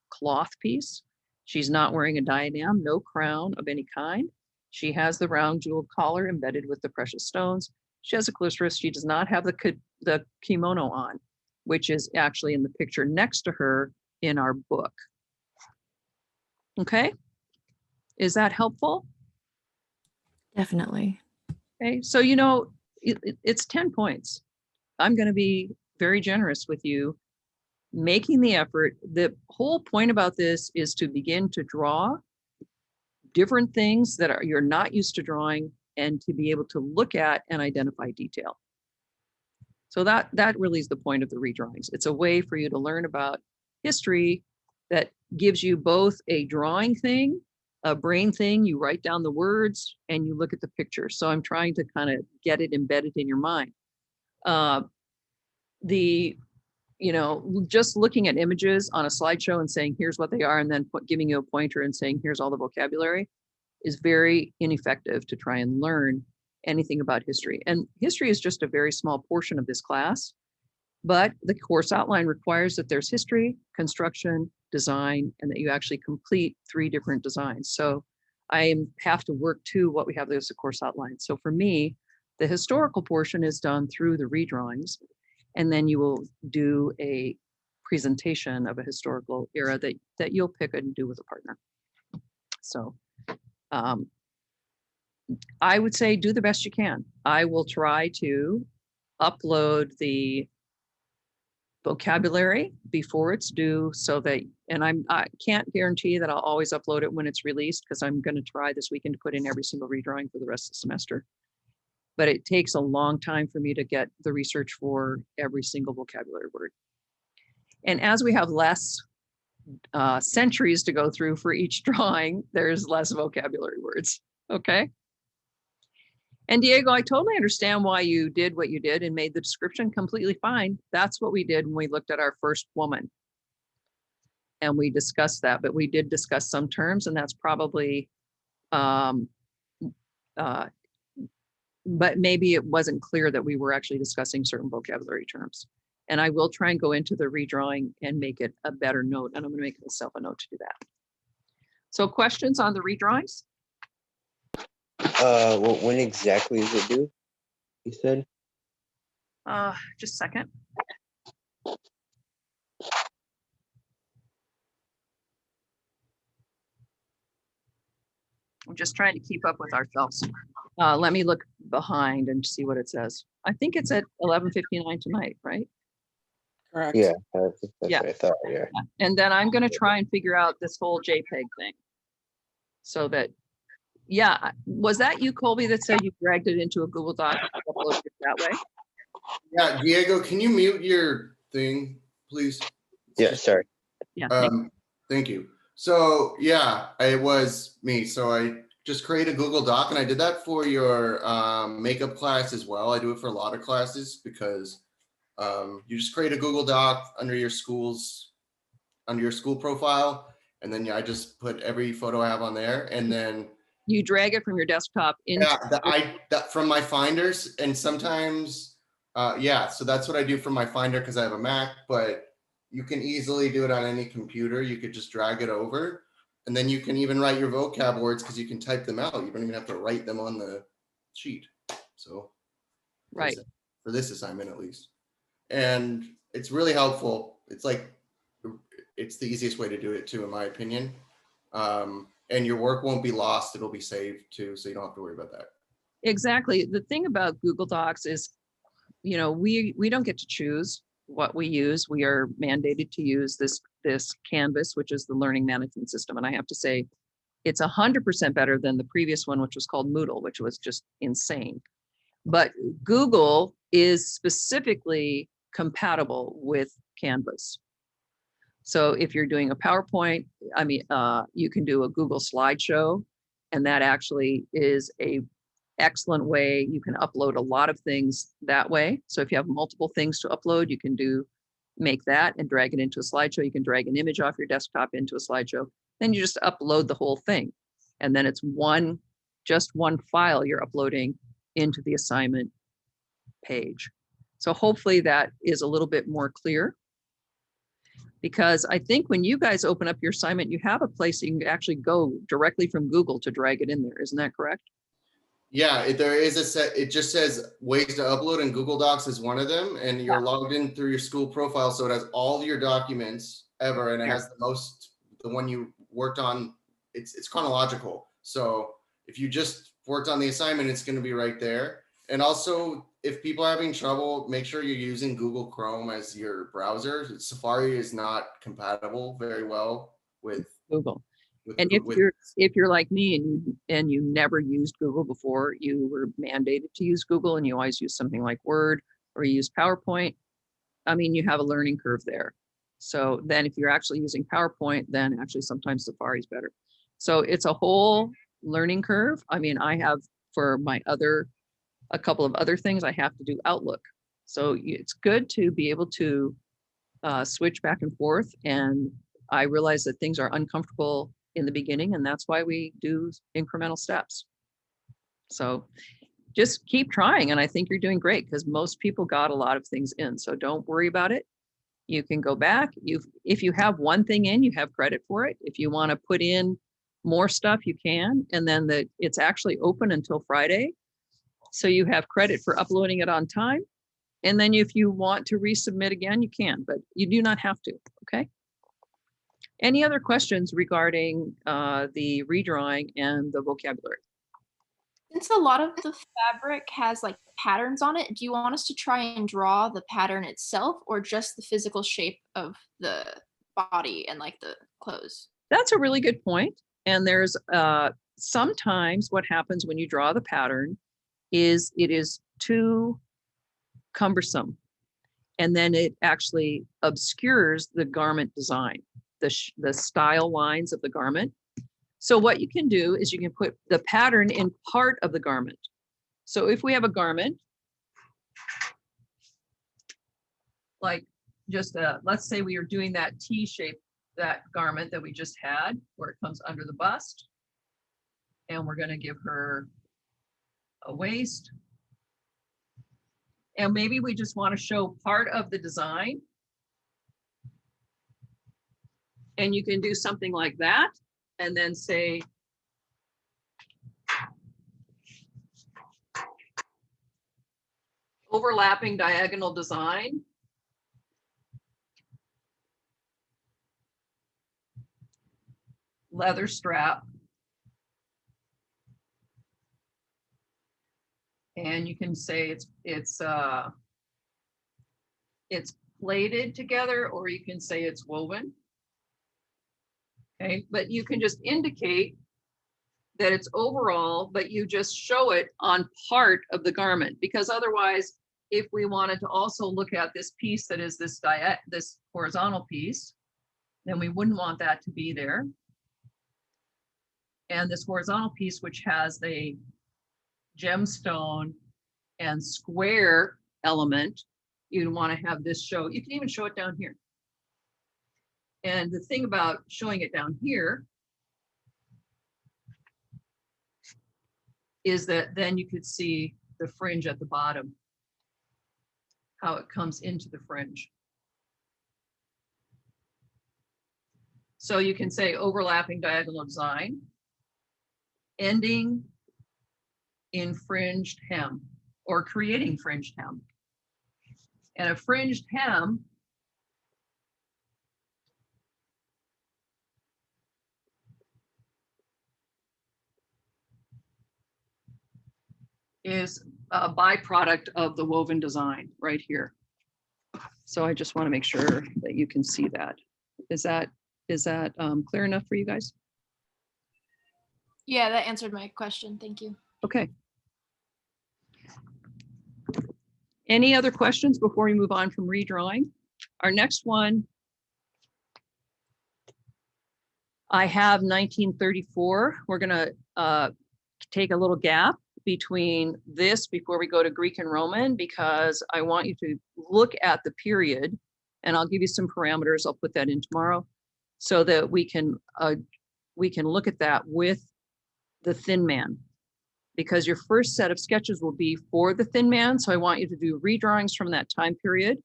Speaker 2: cloth piece. She's not wearing a diadem, no crown of any kind. She has the round jeweled collar embedded with the precious stones. She has a calliceris. She does not have the kimono on, which is actually in the picture next to her in our book. Okay, is that helpful?
Speaker 3: Definitely.
Speaker 2: Okay, so it's 10 points. I'm going to be very generous with you, making the effort. The whole point about this is to begin to draw different things that you're not used to drawing, and to be able to look at and identify detail. So that really is the point of the redrawings. It's a way for you to learn about history that gives you both a drawing thing, a brain thing. You write down the words and you look at the picture. So I'm trying to kind of get it embedded in your mind. Just looking at images on a slideshow and saying, here's what they are, and then giving you a pointer and saying, here's all the vocabulary, is very ineffective to try and learn anything about history. And history is just a very small portion of this class, but the course outline requires that there's history, construction, design, and that you actually complete 3 different designs. So I have to work to what we have as a course outline. So for me, the historical portion is done through the redrawings, and then you will do a presentation of a historical era that you'll pick and do with a partner. So I would say do the best you can. I will try to upload the vocabulary before it's due, so that, and I can't guarantee that I'll always upload it when it's released, because I'm going to try this weekend to put in every single redrawing for the rest of the semester. But it takes a long time for me to get the research for every single vocabulary word. And as we have less centuries to go through for each drawing, there's less vocabulary words. Okay. And Diego, I totally understand why you did what you did and made the description completely fine. That's what we did when we looked at our first woman. And we discussed that, but we did discuss some terms, and that's probably, but maybe it wasn't clear that we were actually discussing certain vocabulary terms. And I will try and go into the redrawing and make it a better note. And I'm going to make myself a note to do that. So questions on the redrawings?
Speaker 4: Well, when exactly is it due? You said?
Speaker 2: Just a second. I'm just trying to keep up with ourselves. Let me look behind and see what it says. I think it's at 11:59 tonight, right?
Speaker 7: Correct.
Speaker 4: Yeah, that's
Speaker 2: Yeah.
Speaker 4: what I thought. Yeah.
Speaker 2: And then I'm going to try and figure out this whole JPEG thing. So that, yeah, was that you, Colby, that said you dragged it into a Google Doc and uploaded it that way?
Speaker 5: Yeah, Diego, can you mute your thing, please?
Speaker 4: Yeah, sorry.
Speaker 2: Yeah.
Speaker 5: Thank you. So yeah, it was me. So I just created a Google Doc, and I did that for your makeup class as well. I do it for a lot of classes because you just create a Google Doc under your school profile, and then I just put every photo I have on there, and then
Speaker 2: You drag it from your desktop into.
Speaker 5: yeah, that from my finders, and sometimes yeah, so that's what I do from my finder because I have a Mac, but you can easily do it on any computer. You could just drag it over, and then you can even write your vocab words because you can type them out. You don't even have to write them on the sheet. So
Speaker 2: Right.
Speaker 5: for this assignment at least. And it's really helpful. It's like, it's the easiest way to do it too, in my opinion. And your work won't be lost. It'll be saved too. So you don't have to worry about that.
Speaker 2: Exactly. The thing about Google Docs is, you know, we don't get to choose what we use. We are mandated to use this Canvas, which is the learning management system. And I have to say, it's 100% better than the previous one, which was called Moodle, which was just insane. But Google is specifically compatible with Canvas. So if you're doing a PowerPoint, I mean, you can do a Google slideshow, and that actually is a excellent way. You can upload a lot of things that way. So if you have multiple things to upload, you can make that and drag it into a slideshow. You can drag an image off your desktop into a slideshow. Then you just upload the whole thing. And then it's just one file you're uploading into the assignment page. So hopefully that is a little bit more clear. Because I think when you guys open up your assignment, you have a place that you can actually go directly from Google to drag it in there. Isn't that correct?
Speaker 5: Yeah, there is a set. It just says ways to upload, and Google Docs is one of them. And you're logged in through your school profile, so it has all your documents ever, and it has the one you worked on. It's chronological. So if you just worked on the assignment, it's going to be right there. And also, if people are having trouble, make sure you're using Google Chrome as your browser. Safari is not compatible very well with
Speaker 2: Google. And if you're like me and you never used Google before, you were mandated to use Google and you always use something like Word or you use PowerPoint, I mean, you have a learning curve there. So then if you're actually using PowerPoint, then actually sometimes Safari is better. So it's a whole learning curve. I mean, I have for a couple of other things, I have to do Outlook. So it's good to be able to switch back and forth. And I realize that things are uncomfortable in the beginning, and that's why we do incremental steps. So just keep trying, and I think you're doing great because most people got a lot of things in. So don't worry about it. You can go back. If you have one thing in, you have credit for it. If you want to put in more stuff, you can. And then it's actually open until Friday. So you have credit for uploading it on time. And then if you want to resubmit again, you can, but you do not have to, okay? Any other questions regarding the redrawing and the vocabulary?
Speaker 1: Since a lot of the fabric has like patterns on it, do you want us to try and draw the pattern itself or just the physical shape of the body and like the clothes?
Speaker 2: That's a really good point. And there's sometimes what happens when you draw the pattern is it is too cumbersome. And then it actually obscures the garment design, the style lines of the garment. So what you can do is you can put the pattern in part of the garment. So if we have a garment, like just let's say we are doing that T shape, that garment that we just had, where it comes under the bust. And we're going to give her a waist. And maybe we just want to show part of the design. And you can do something like that and then say, overlapping diagonal design. Leather strap. And you can say it's plaited together, or you can say it's woven. Okay, but you can just indicate that it's overall, but you just show it on part of the garment, because otherwise, if we wanted to also look at this piece that is this horizontal piece, then we wouldn't want that to be there. And this horizontal piece, which has the gemstone and square element, you'd want to have this show. You can even show it down here. And the thing about showing it down here is that then you could see the fringe at the bottom, how it comes into the fringe. So you can say overlapping diagonal design, ending in fringed hem, or creating fringed hem. And a fringed hem is a byproduct of the woven design right here. So I just want to make sure that you can see that. Is that clear enough for you guys?
Speaker 1: Yeah, that answered my question. Thank you.
Speaker 2: Okay. Any other questions before we move on from redrawing? Our next one, I have 1934. We're gonna take a little gap between this before we go to Greek and Roman, because I want you to look at the period, and I'll give you some parameters. I'll put that in tomorrow so that we can look at that with the Thin Man, because your first set of sketches will be for the Thin Man. So I want you to do redrawings from that time period,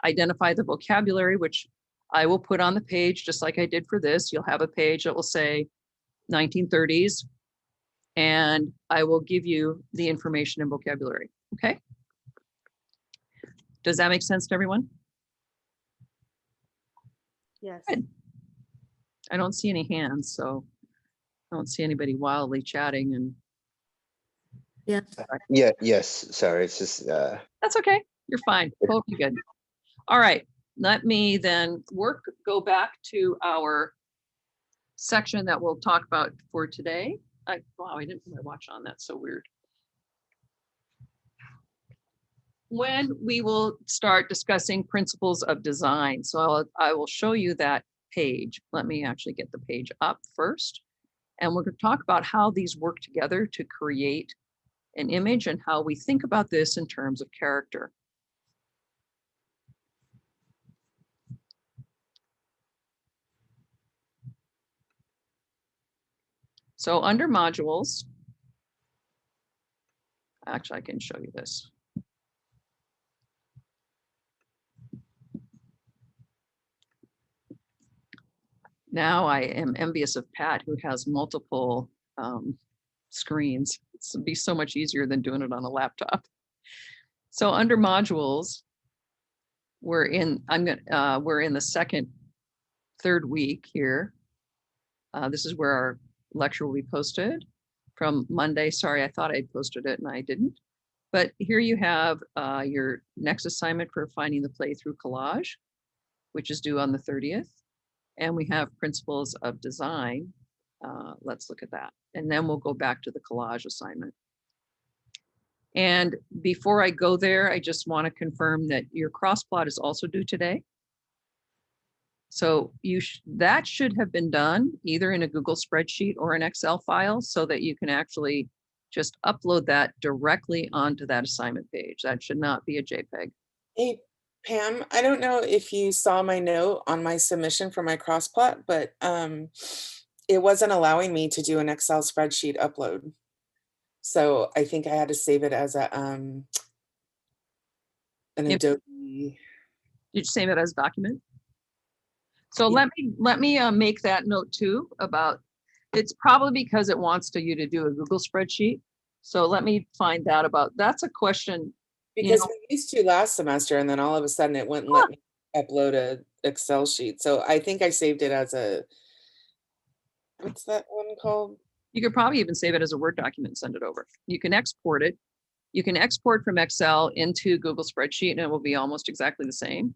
Speaker 2: identify the vocabulary, which I will put on the page, just like I did for this. You'll have a page that will say 1930s, and I will give you the information and vocabulary, okay? Does that make sense to everyone?
Speaker 7: Yes.
Speaker 2: Good. I don't see any hands, so I don't see anybody wildly chatting, and
Speaker 7: Yeah.
Speaker 4: Yeah, yes, sorry, it's just,
Speaker 2: that's okay. You're fine. Totally good. All right, let me then go back to our section that we'll talk about for today. Wow, I didn't put my watch on. That's so weird. When we will start discussing principles of design. So I will show you that page. Let me actually get the page up first. And we're going to talk about how these work together to create an image and how we think about this in terms of character. So under modules, actually I can show you this. Now I am envious of Pat, who has multiple screens. It's be so much easier than doing it on a laptop. So under modules, we're in the third week here. This is where our lecture will be posted from Monday. Sorry, I thought I'd posted it and I didn't. But here you have your next assignment for finding the play through collage, which is due on the 30th. And we have principles of design. Let's look at that. And then we'll go back to the collage assignment. And before I go there, I just want to confirm that your cross plot is also due today. So that should have been done either in a Google spreadsheet or an Excel file so that you can actually just upload that directly onto that assignment page. That should not be a JPEG.
Speaker 8: Hey, Pam, I don't know if you saw my note on my submission for my cross plot, but it wasn't allowing me to do an Excel spreadsheet upload. So I think I had to save it as an Adobe.
Speaker 2: Did you save it as a document? So let me make that note too about, it's probably because it wants you to do a Google spreadsheet. So let me find out about, that's a question.
Speaker 8: Because we used to last semester and then all of a sudden it wouldn't let me upload a Excel sheet. So I think I saved it as what's that one called?
Speaker 2: You could probably even save it as a Word document and send it over. You can export it. You can export from Excel into Google spreadsheet and it will be almost exactly the same.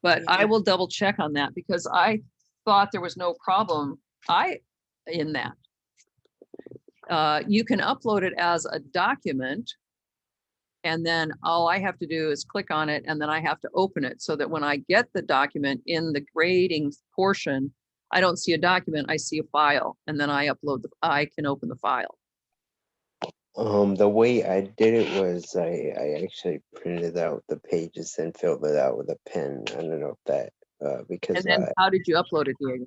Speaker 2: But I will double check on that because I thought there was no problem in that. You can upload it as a document and then all I have to do is click on it and then I have to open it so that when I get the document in the grading portion, I don't see a document, I see a file, and then I can open the file.
Speaker 4: the way I did it was I actually printed out the pages and filled it out with a pen. I don't know if that because
Speaker 2: And then how did you upload it, Diego?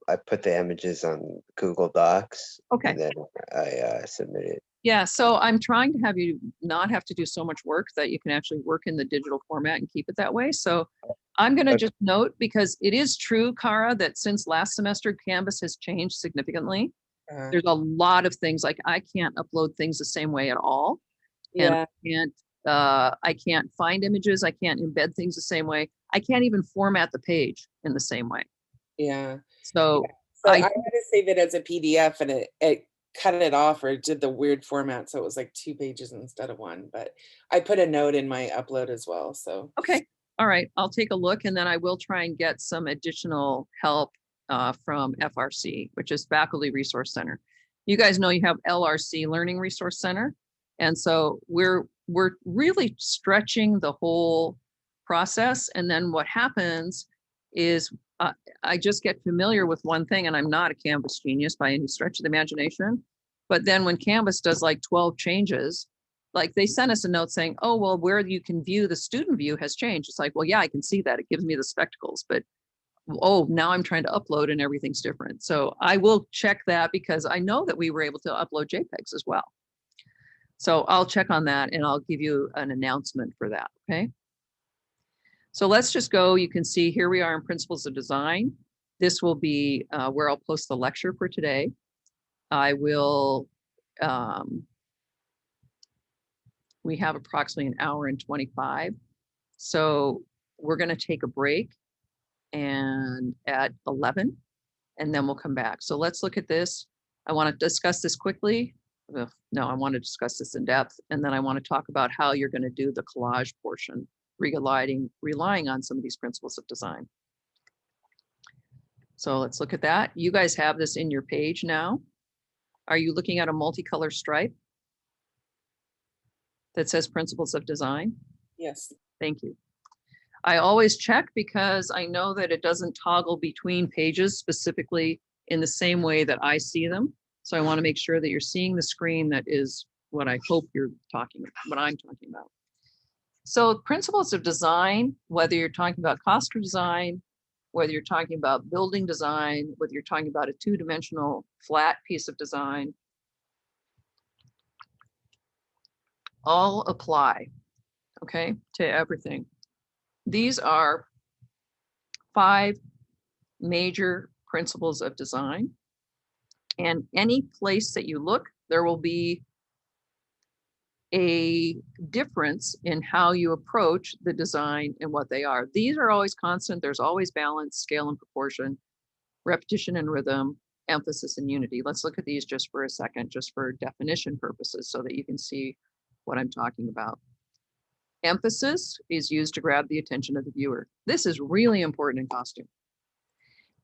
Speaker 4: I put the images on Google Docs.
Speaker 2: Okay.
Speaker 4: And then I submitted.
Speaker 2: Yeah, so I'm trying to have you not have to do so much work that you can actually work in the digital format and keep it that way. So I'm going to just note, because it is true, Cara, that since last semester, Canvas has changed significantly. There's a lot of things, like I can't upload things the same way at all.
Speaker 8: Yeah.
Speaker 2: And I can't find images. I can't embed things the same way. I can't even format the page in the same way.
Speaker 8: Yeah.
Speaker 2: So
Speaker 8: So I had to save it as a PDF and it cut it off or did the weird format, so it was like 2 pages instead of 1, but I put a note in my upload as well, so.
Speaker 2: Okay, all right, I'll take a look and then I will try and get some additional help from FRC, which is Faculty Resource Center. You guys know you have LRC, Learning Resource Center. And so we're really stretching the whole process. And then what happens is I just get familiar with one thing, and I'm not a Canvas genius by any stretch of the imagination. But then when Canvas does like 12 changes, like they sent us a note saying, oh, well, where you can view the student view has changed. It's like, well, yeah, I can see that. It gives me the spectacles, but oh, now I'm trying to upload and everything's different. So I will check that because I know that we were able to upload JPEGs as well. So I'll check on that and I'll give you an announcement for that, okay? So let's just go, you can see here we are in Principles of Design. This will be where I'll post the lecture for today. I will, we have approximately an hour and 25. So we're gonna take a break and at 11, and then we'll come back. So let's look at this. I wanna discuss this quickly. No, I wanna discuss this in depth. And then I wanna talk about how you're gonna do the collage portion, relying on some of these principles of design. So let's look at that. You guys have this in your page now. Are you looking at a multicolor stripe that says principles of design?
Speaker 8: Yes.
Speaker 2: Thank you. I always check because I know that it doesn't toggle between pages specifically in the same way that I see them. So I want to make sure that you're seeing the screen that is what I hope you're talking about, what I'm talking about. So principles of design, whether you're talking about cost of design, whether you're talking about building design, whether you're talking about a two-dimensional flat piece of design, all apply, okay, to everything. These are 5 major principles of design. And any place that you look, there will be a difference in how you approach the design and what they are. These are always constant. There's always balance, scale and proportion, repetition and rhythm, emphasis and unity. Let's look at these just for a second, just for definition purposes, so that you can see what I'm talking about. Emphasis is used to grab the attention of the viewer. This is really important in costume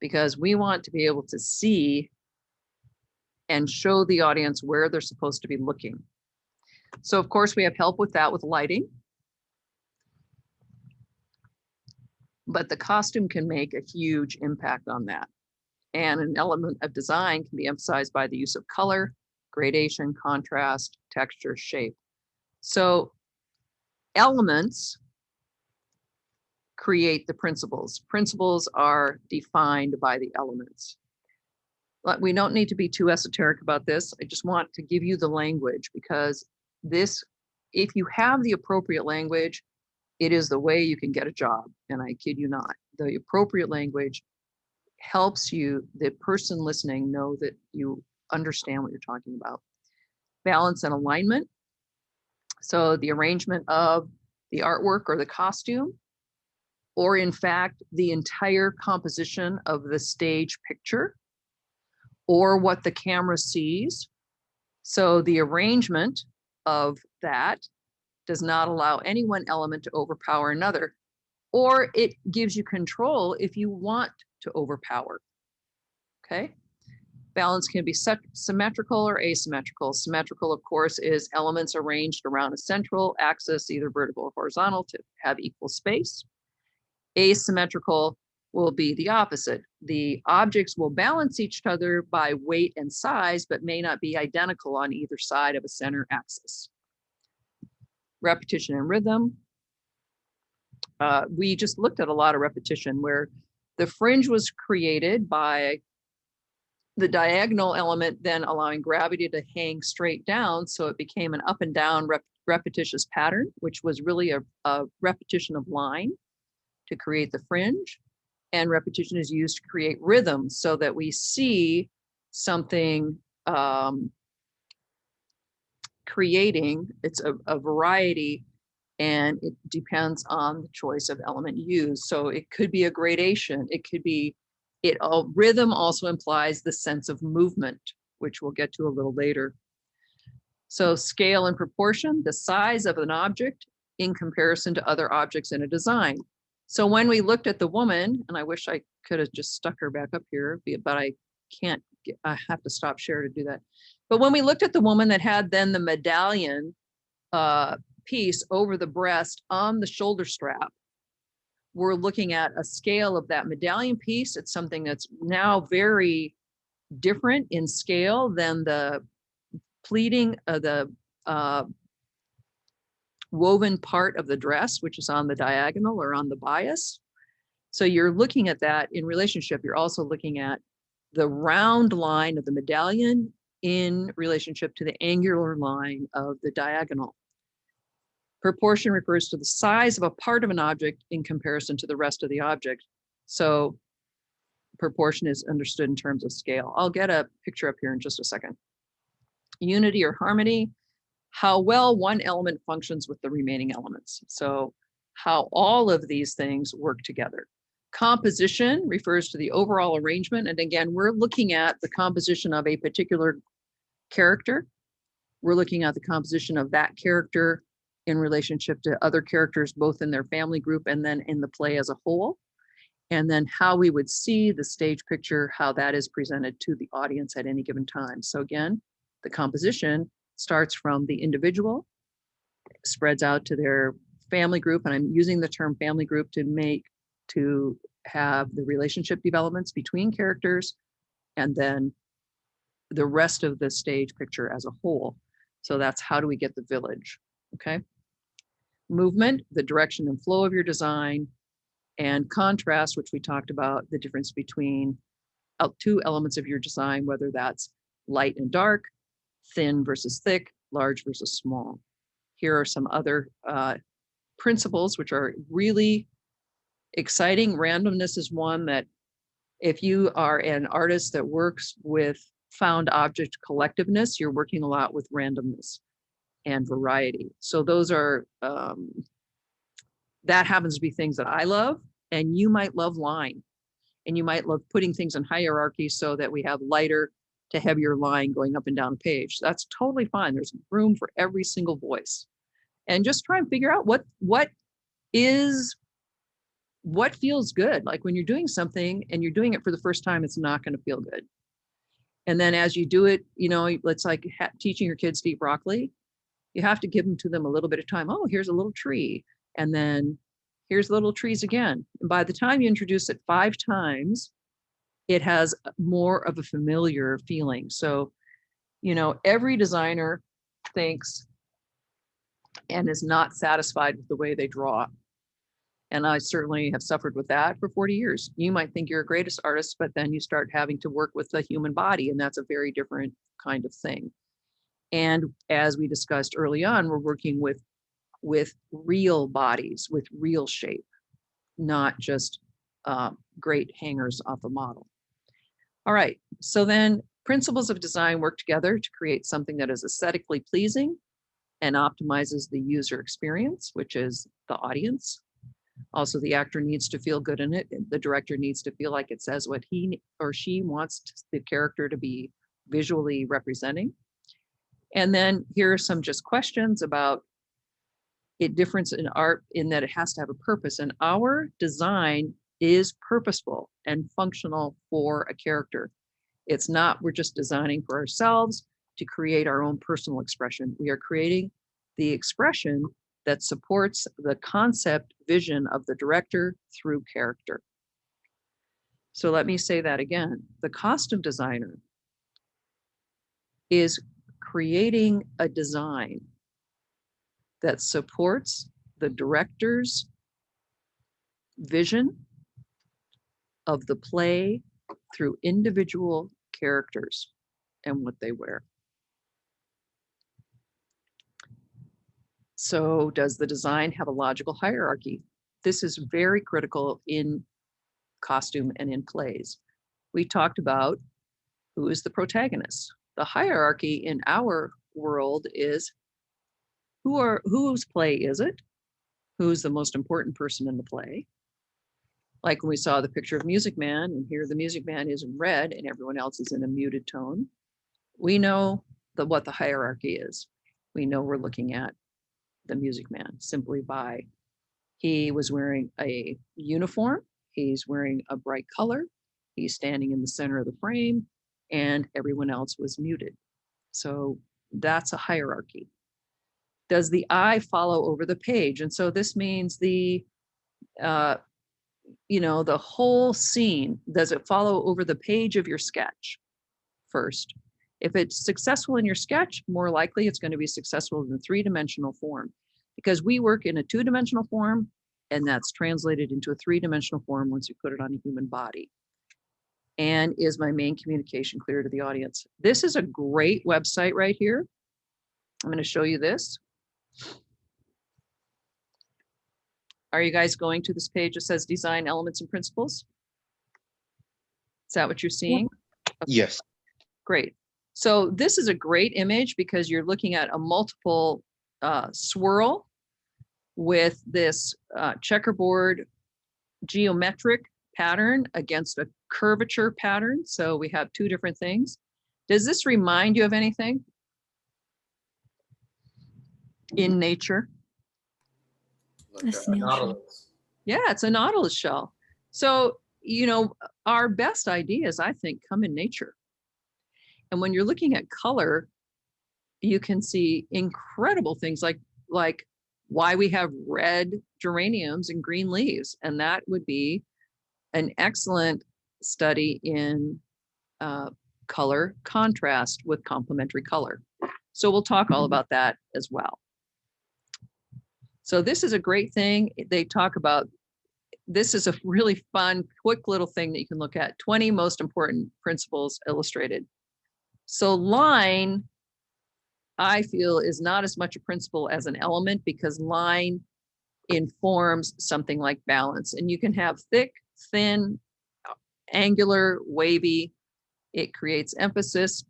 Speaker 2: because we want to be able to see and show the audience where they're supposed to be looking. So of course we have help with that with lighting, but the costume can make a huge impact on that. And an element of design can be emphasized by the use of color, gradation, contrast, texture, shape. So elements create the principles. Principles are defined by the elements. But we don't need to be too esoteric about this. I just want to give you the language because this, if you have the appropriate language, it is the way you can get a job. And I kid you not, the appropriate language helps you, the person listening, know that you understand what you're talking about. Balance and alignment. So the arrangement of the artwork or the costume, or in fact, the entire composition of the stage picture, or what the camera sees. So the arrangement of that does not allow any one element to overpower another, or it gives you control if you want to overpower, okay? Balance can be symmetrical or asymmetrical. Symmetrical, of course, is elements arranged around a central axis, either vertical or horizontal, to have equal space. Asymmetrical will be the opposite. The objects will balance each other by weight and size, but may not be identical on either side of a center axis. Repetition and rhythm. We just looked at a lot of repetition where the fringe was created by the diagonal element then allowing gravity to hang straight down, so it became an up and down repetitious pattern, which was really a repetition of line to create the fringe. And repetition is used to create rhythm so that we see something creating. It's a variety, and it depends on the choice of element used. So it could be a gradation. It could be, rhythm also implies the sense of movement, which we'll get to a little later. So scale and proportion, the size of an object in comparison to other objects in a design. So when we looked at the woman, and I wish I could have just stuck her back up here, but I can't, I have to stop share to do that. But when we looked at the woman that had then the medallion piece over the breast on the shoulder strap, we're looking at a scale of that medallion piece. It's something that's now very different in scale than the pleating of the woven part of the dress, which is on the diagonal or on the bias. So you're looking at that in relationship. You're also looking at the round line of the medallion in relationship to the angular line of the diagonal. Proportion refers to the size of a part of an object in comparison to the rest of the object. So proportion is understood in terms of scale. I'll get a picture up here in just a second. Unity or harmony, how well one element functions with the remaining elements. So how all of these things work together. Composition refers to the overall arrangement. And again, we're looking at the composition of a particular character. We're looking at the composition of that character in relationship to other characters, both in their family group and then in the play as a whole. And then how we would see the stage picture, how that is presented to the audience at any given time. So again, the composition starts from the individual, spreads out to their family group, and I'm using the term family group to have the relationship developments between characters, and then the rest of the stage picture as a whole. So that's how do we get the village, okay? Movement, the direction and flow of your design, and contrast, which we talked about, the difference between two elements of your design, whether that's light and dark, thin versus thick, large versus small. Here are some other principles which are really exciting. Randomness is one that if you are an artist that works with found object collectiveness, you're working a lot with randomness and variety. So those are, that happens to be things that I love, and you might love line, and you might love putting things in hierarchy so that we have lighter to heavier line going up and down a page. That's totally fine. There's room for every single voice. And just try and figure out what feels good. Like when you're doing something and you're doing it for the first time, it's not going to feel good. And then as you do it, you know, it's like teaching your kids to eat broccoli. You have to give them to them a little bit of time. Oh, here's a little tree. And then here's little trees again. And by the time you introduce it 5 times, it has more of a familiar feeling. So, you know, every designer thinks and is not satisfied with the way they draw. And I certainly have suffered with that for 40 years. You might think you're a greatest artist, but then you start having to work with the human body, and that's a very different kind of thing. And as we discussed early on, we're working with real bodies, with real shape, not just great hangers off a model. All right, so then principles of design work together to create something that is aesthetically pleasing and optimizes the user experience, which is the audience. Also, the actor needs to feel good in it. The director needs to feel like it says what he or she wants the character to be visually representing. And then here are some just questions about it difference in art in that it has to have a purpose. And our design is purposeful and functional for a character. It's not, we're just designing for ourselves to create our own personal expression. We are creating the expression that supports the concept vision of the director through character. So let me say that again. The costume designer is creating a design that supports the director's vision of the play through individual characters and what they wear. So does the design have a logical hierarchy? This is very critical in costume and in plays. We talked about who is the protagonist. The hierarchy in our world is whose play is it? Who's the most important person in the play? Like when we saw the picture of Music Man, and here the Music Man is in red and everyone else is in a muted tone. we know what the hierarchy is. We know we're looking at the Music Man simply by, he was wearing a uniform, he's wearing a bright color, he's standing in the center of the frame, and everyone else was muted. So that's a hierarchy. Does the eye follow over the page? And so this means the, the whole scene, does it follow over the page of your sketch first? If it's successful in your sketch, more likely it's going to be successful in the 3-dimensional form, because we work in a 2-dimensional form, and that's translated into a 3-dimensional form once you put it on a human body. And is my main communication clear to the audience? This is a great website right here. I'm going to show you this. Are you guys going to this page that says Design Elements and Principles? Is that what you're seeing?
Speaker 4: Yes.
Speaker 2: Great. So this is a great image because you're looking at a multiple swirl with this checkerboard geometric pattern against a curvature pattern. So we have two different things. Does this remind you of anything in nature?
Speaker 5: Like
Speaker 3: A snail shell.
Speaker 5: nautilus.
Speaker 2: Yeah, it's a nautilus shell. So, our best ideas, I think, come in nature. And when you're looking at color, you can see incredible things like why we have red geraniums and green leaves. And that would be an excellent study in color contrast with complementary color. So we'll talk all about that as well. So this is a great thing. They talk about, this is a really fun, quick little thing that you can look at. 20 most important principles illustrated. So line, I feel, is not as much a principle as an element, because line informs something like balance. And you can have thick, thin, angular, wavy. It creates emphasis,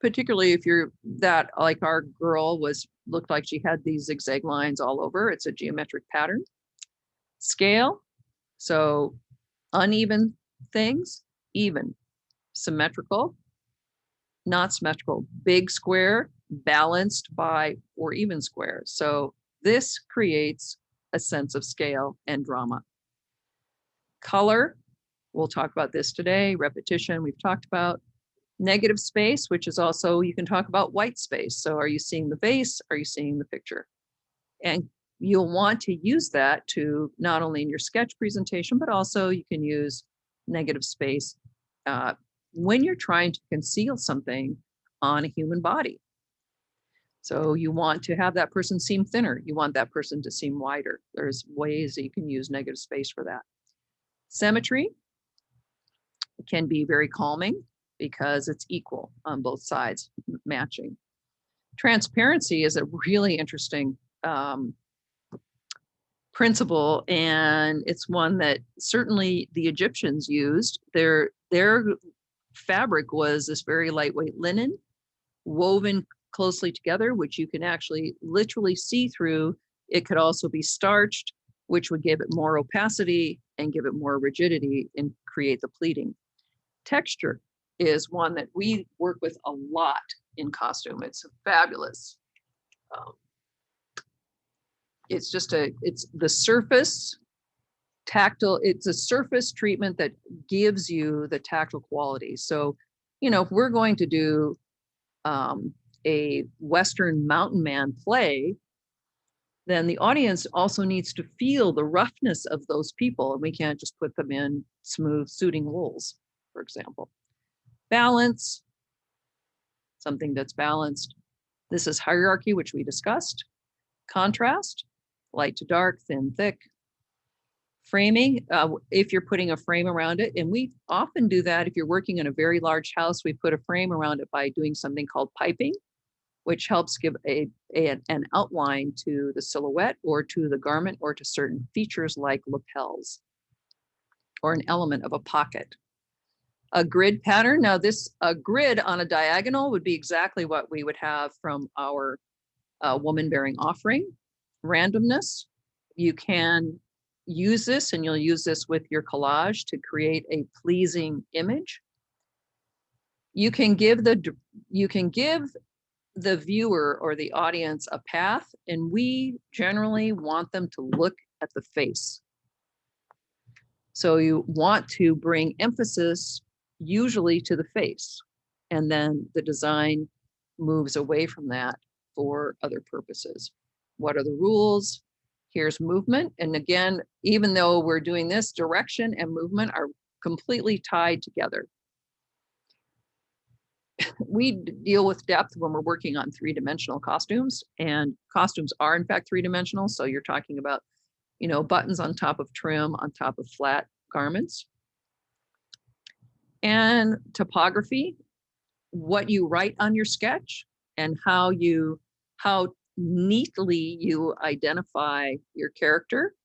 Speaker 2: particularly if you're that, like our girl looked like she had these zigzag lines all over. It's a geometric pattern. Scale, so uneven things, even. Symmetrical, not symmetrical. Big square, balanced by or even square. So this creates a sense of scale and drama. Color, we'll talk about this today. Repetition, we've talked about. Negative space, which is also, you can talk about white space. So are you seeing the vase? Are you seeing the picture? And you'll want to use that to not only in your sketch presentation, but also you can use negative space when you're trying to conceal something on a human body. So you want to have that person seem thinner. You want that person to seem wider. There's ways that you can use negative space for that. Symmetry can be very calming because it's equal on both sides, matching. Transparency is a really interesting principle, and it's one that certainly the Egyptians used. Their fabric was this very lightweight linen, woven closely together, which you can actually literally see through. It could also be starched, which would give it more opacity and give it more rigidity and create the pleating. Texture is one that we work with a lot in costume. It's fabulous. It's the surface tactile, it's a surface treatment that gives you the tactile quality. So, if we're going to do a Western mountain man play, then the audience also needs to feel the roughness of those people, and we can't just put them in smooth suiting wools, for example. Balance, something that's balanced. This is hierarchy, which we discussed. Contrast, light to dark, thin, thick. Framing, if you're putting a frame around it, and we often do that if you're working in a very large house, we put a frame around it by doing something called piping, which helps give an outline to the silhouette or to the garment or to certain features like lapels or an element of a pocket. A grid pattern. Now a grid on a diagonal would be exactly what we would have from our woman bearing offering. Randomness, you can use this, and you'll use this with your collage to create a pleasing image. You can give the viewer or the audience a path, and we generally want them to look at the face. So you want to bring emphasis usually to the face, and then the design moves away from that for other purposes. What are the rules? Here's movement. And again, even though we're doing this, direction and movement are completely tied together. We deal with depth when we're working on three-dimensional costumes, and costumes are in fact three-dimensional. So you're talking about, you know, buttons on top of trim, on top of flat garments. And topography, what you write on your sketch and how neatly you identify your character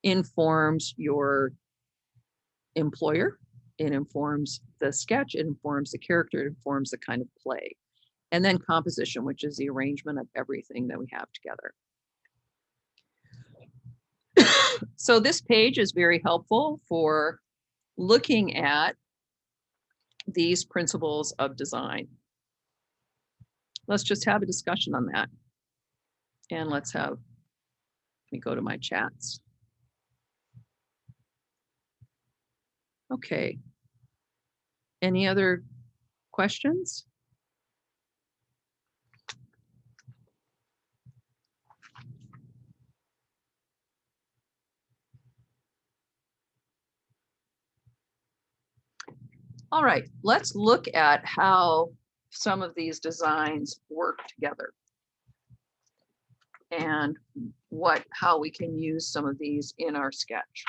Speaker 2: informs your employer. It informs the sketch, it informs the character, it informs the kind of play. And then composition, which is the arrangement of everything that we have together. So this page is very helpful for looking at these principles of design. Let's just have a discussion on that. And let me go to my chats. Okay. Any other questions? All right, let's look at how some of these designs work together and how we can use some of these in our sketch.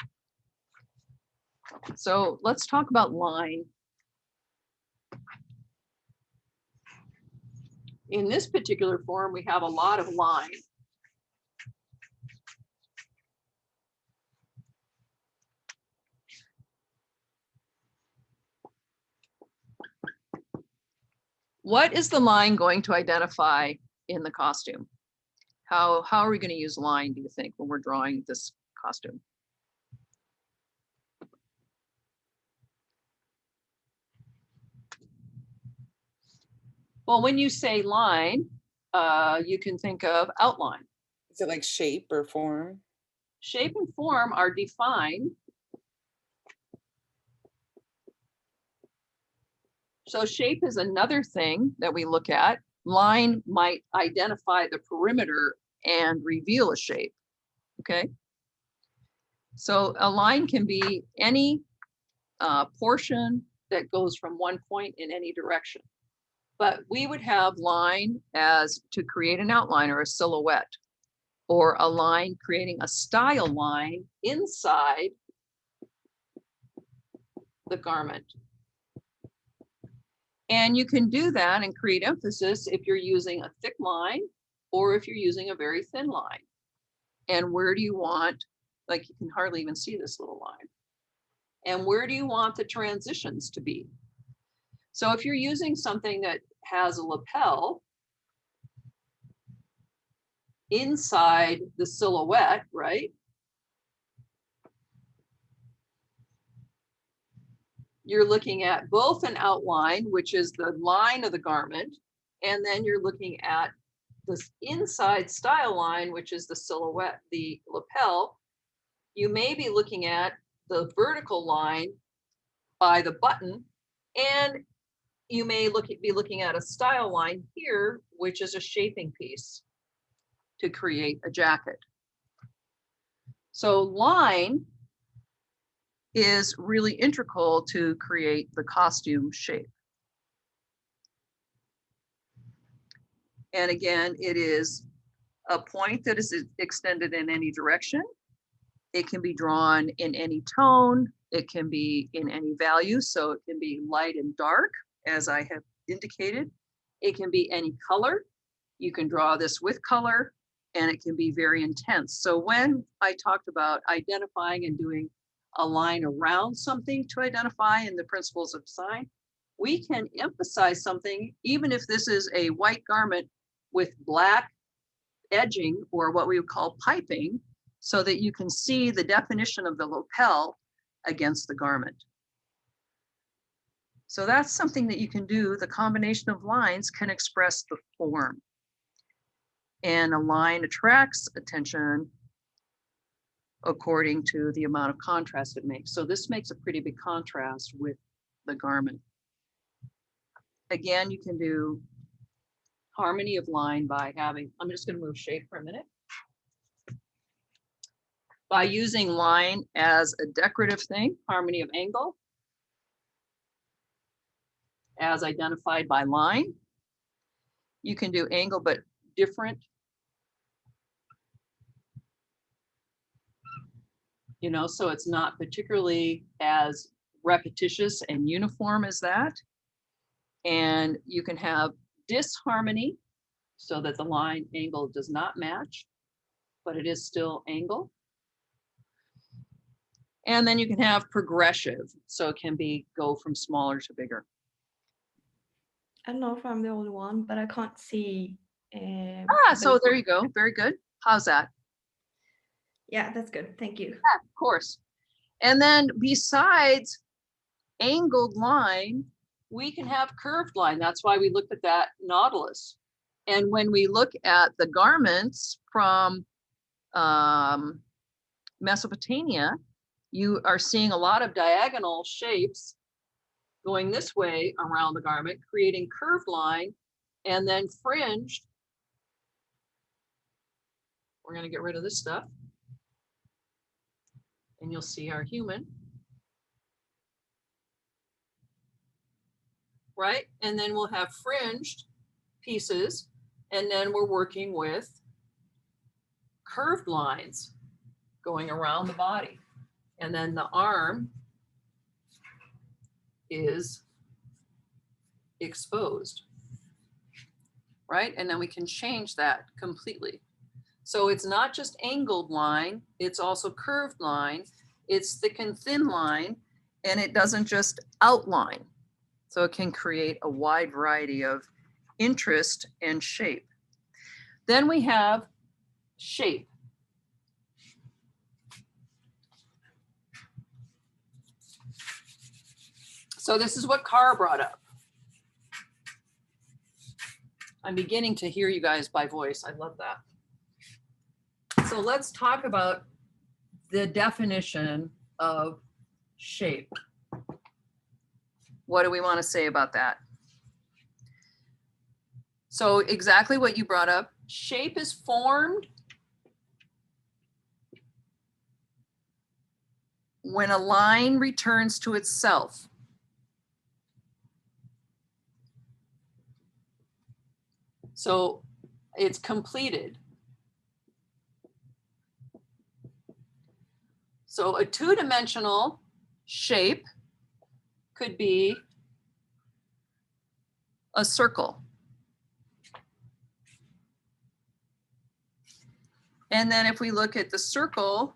Speaker 2: So let's talk about line. In this particular form, we have a lot of line. What is the line going to identify in the costume? How are we going to use line, do you think, when we're drawing this costume? Well, when you say line, you can think of outline.
Speaker 8: Is it like shape or form?
Speaker 2: Shape and form are defined. So shape is another thing that we look at. Line might identify the perimeter and reveal a shape, okay? So a line can be any portion that goes from one point in any direction. But we would have line as to create an outline or a silhouette, or a line creating a style line inside the garment. And you can do that and create emphasis if you're using a thick line or if you're using a very thin line. And where do you want, like you can hardly even see this little line. And where do you want the transitions to be? So if you're using something that has a lapel inside the silhouette, right? You're looking at both an outline, which is the line of the garment, and then you're looking at this inside style line, which is the silhouette, the lapel. You may be looking at the vertical line by the button, and you may be looking at a style line here, which is a shaping piece to create a jacket. So line is really integral to create the costume shape. And again, it is a point that is extended in any direction. It can be drawn in any tone. It can be in any value. So it can be light and dark, as I have indicated. It can be any color. You can draw this with color, and it can be very intense. So when I talked about identifying and doing a line around something to identify in the principles of design, we can emphasize something, even if this is a white garment with black edging, or what we would call piping, so that you can see the definition of the lapel against the garment. So that's something that you can do. The combination of lines can express the form. And a line attracts attention according to the amount of contrast it makes. So this makes a pretty big contrast with the garment. Again, you can do harmony of line by having, I'm just going to move shape for a minute. By using line as a decorative thing, harmony of angle, as identified by line. You can do angle, but different. You know, so it's not particularly as repetitious and uniform as that. And you can have disharmony so that the line angle does not match, but it is still angle. And then you can have progressive, so it can be go from smaller to bigger.
Speaker 9: I don't know if I'm the only one, but I can't see.
Speaker 2: So there you go. Very good. How's that?
Speaker 9: Yeah, that's good. Thank you.
Speaker 2: Yeah, of course. And then besides angled line, we can have curved line. That's why we looked at that nautilus. And when we look at the garments from Mesopotamia, you are seeing a lot of diagonal shapes going this way around the garment, creating curved line, and then fringed. We're going to get rid of this stuff. And you'll see our human. Right? And then we'll have fringed pieces, and then we're working with curved lines going around the body. And then the arm is exposed, right? And then we can change that completely. So it's not just angled line, it's also curved line, it's thick and thin line, and it doesn't just outline. So it can create a wide variety of interest and shape. Then we have shape. So this is what Cara brought up. I'm beginning to hear you guys by voice. I love that. So let's talk about the definition of shape. What do we want to say about that? So exactly what you brought up. Shape is formed when a line returns to itself. So it's completed. So a two-dimensional shape could be a circle. And then if we look at the circle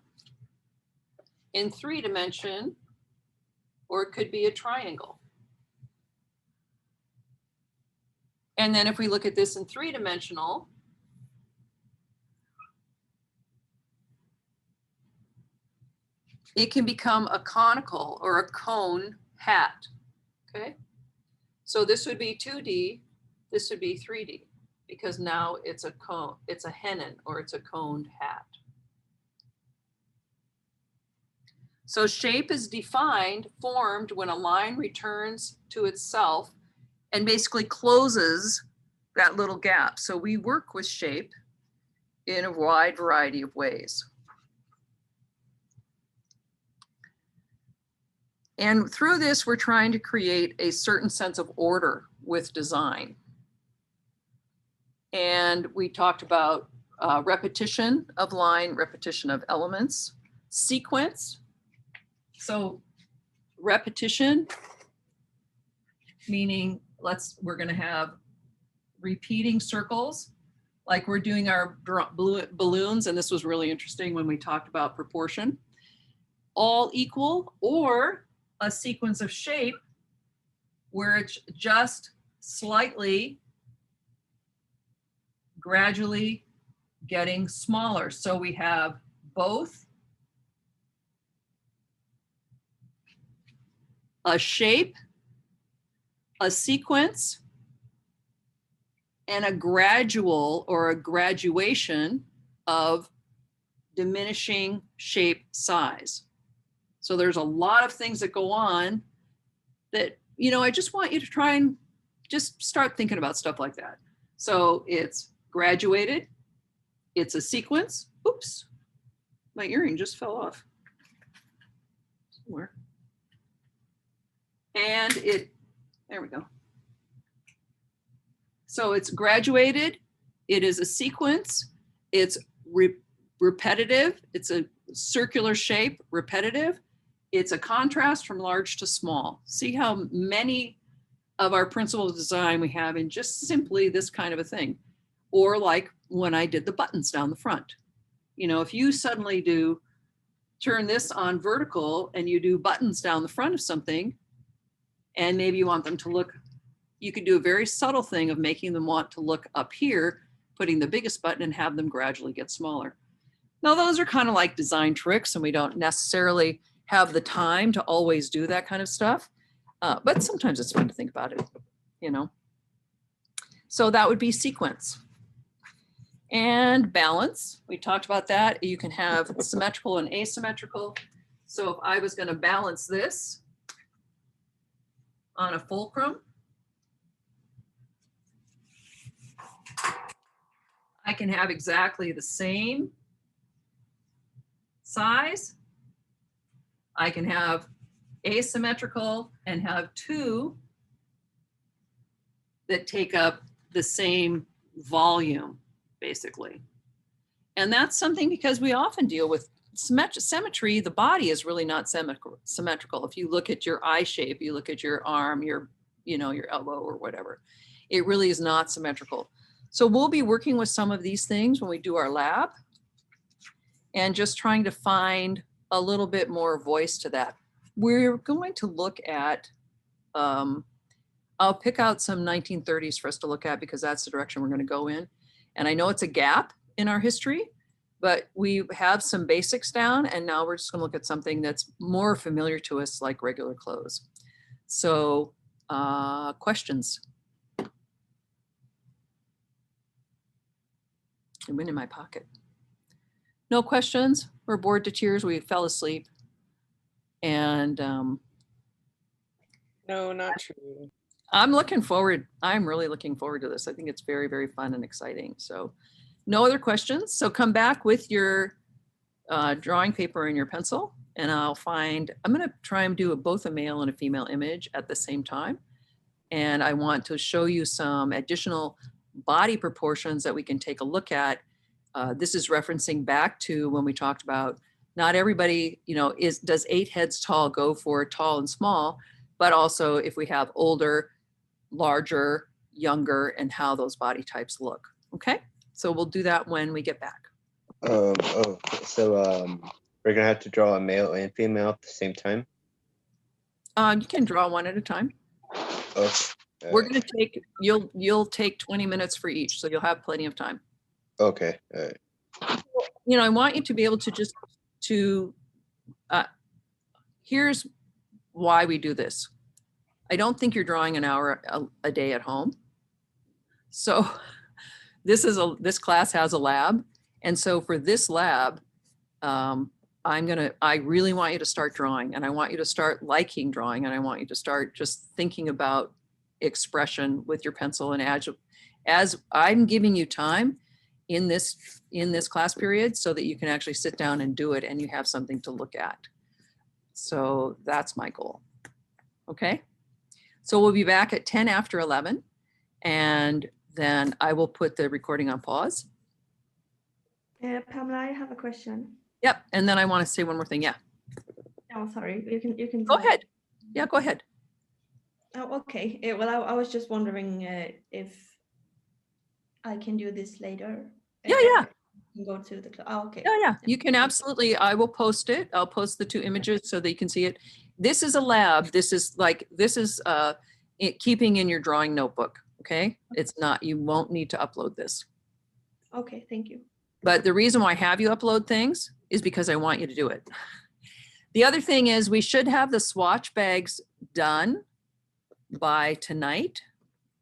Speaker 2: in 3-dimension, or it could be a triangle. And then if we look at this in 3-dimensional, it can become a conical or a cone hat, okay? So this would be 2D, this would be 3D, because now it's a cone, it's a hennin, or it's a coned hat. So shape is defined, formed when a line returns to itself and basically closes that little gap. So we work with shape in a wide variety of ways. And through this, we're trying to create a certain sense of order with design. And we talked about repetition of line, repetition of elements, sequence. So repetition, meaning we're going to have repeating circles, like we're doing our balloons, and this was really interesting when we talked about proportion, all equal, or a sequence of shape where it's just slightly gradually getting smaller. So we have both a shape a sequence, and a gradual or a graduation of diminishing shape size. So there's a lot of things that go on that, you know, I just want you to try and just start thinking about stuff like that. So it's graduated, it's a sequence. Oops, my earring just fell off somewhere. And there we go. So it's graduated, it is a sequence, it's repetitive, it's a circular shape, repetitive, it's a contrast from large to small. See how many of our principles of design we have in just simply this kind of a thing. Or like when I did the buttons down the front. You know, if you suddenly turn this on vertical and you do buttons down the front of something, and maybe you want them to look, you could do a very subtle thing of making them want to look up here, putting the biggest button and have them gradually get smaller. Now, those are kind of like design tricks, and we don't necessarily have the time to always do that kind of stuff. But sometimes it's fun to think about it, you know. So that would be sequence. And balance, we talked about that. You can have symmetrical and asymmetrical. So if I was going to balance this on a fulcrum, I can have exactly the same size. I can have asymmetrical and have two that take up the same volume, basically. And that's something because we often deal with symmetry. The body is really not symmetrical. If you look at your eye shape, you look at your arm, your elbow or whatever, it really is not symmetrical. So we'll be working with some of these things when we do our lab and just trying to find a little bit more voice to that. We're going to look at, I'll pick out some 1930s for us to look at because that's the direction we're going to go in. And I know it's a gap in our history, but we have some basics down, and now we're just going to look at something that's more familiar to us, like regular clothes. So questions? It went in my pocket. No questions? We're bored to tears. We fell asleep. And
Speaker 8: No, not true.
Speaker 2: I'm really looking forward to this. I think it's very, very fun and exciting. So no other questions. So come back with your drawing paper and your pencil, and I'm going to try and do both a male and a female image at the same time. And I want to show you some additional body proportions that we can take a look at. This is referencing back to when we talked about not everybody, you know, does 8 heads tall go for tall and small, but also if we have older, larger, younger, and how those body types look. Okay, so we'll do that when we get back.
Speaker 4: We're gonna have to draw a male and female at the same time.
Speaker 2: You can draw one at a time.
Speaker 4: Okay.
Speaker 2: We're gonna take, you'll take 20 minutes for each, so you'll have plenty of time.
Speaker 4: Okay. All right.
Speaker 2: You know, I want you to be able to here's why we do this. I don't think you're drawing an hour a day at home. So this class has a lab. And so for this lab, I really want you to start drawing, and I want you to start liking drawing, and I want you to start just thinking about expression with your pencil. And as I'm giving you time in this class period so that you can actually sit down and do it and you have something to look at. So that's my goal. Okay. So we'll be back at 10 after 11, and then I will put the recording on pause.
Speaker 9: Pamela, I have a question.
Speaker 2: Yep. And then I want to say one more thing. Yeah.
Speaker 9: Oh, sorry. You can
Speaker 2: Go ahead. Yeah, go ahead.
Speaker 9: Oh, okay. Well, I was just wondering if I can do this later.
Speaker 2: Yeah.
Speaker 9: Can go to the class. Oh, okay.
Speaker 2: Yeah. You can absolutely. I will post it. I'll post the 2 images so that you can see it. This is a lab. This is keeping in your drawing notebook. Okay. It's not, you won't need to upload this.
Speaker 9: Okay. Thank you.
Speaker 2: But the reason why I have you upload things is because I want you to do it. The other thing is we should have the swatch bags done by tonight.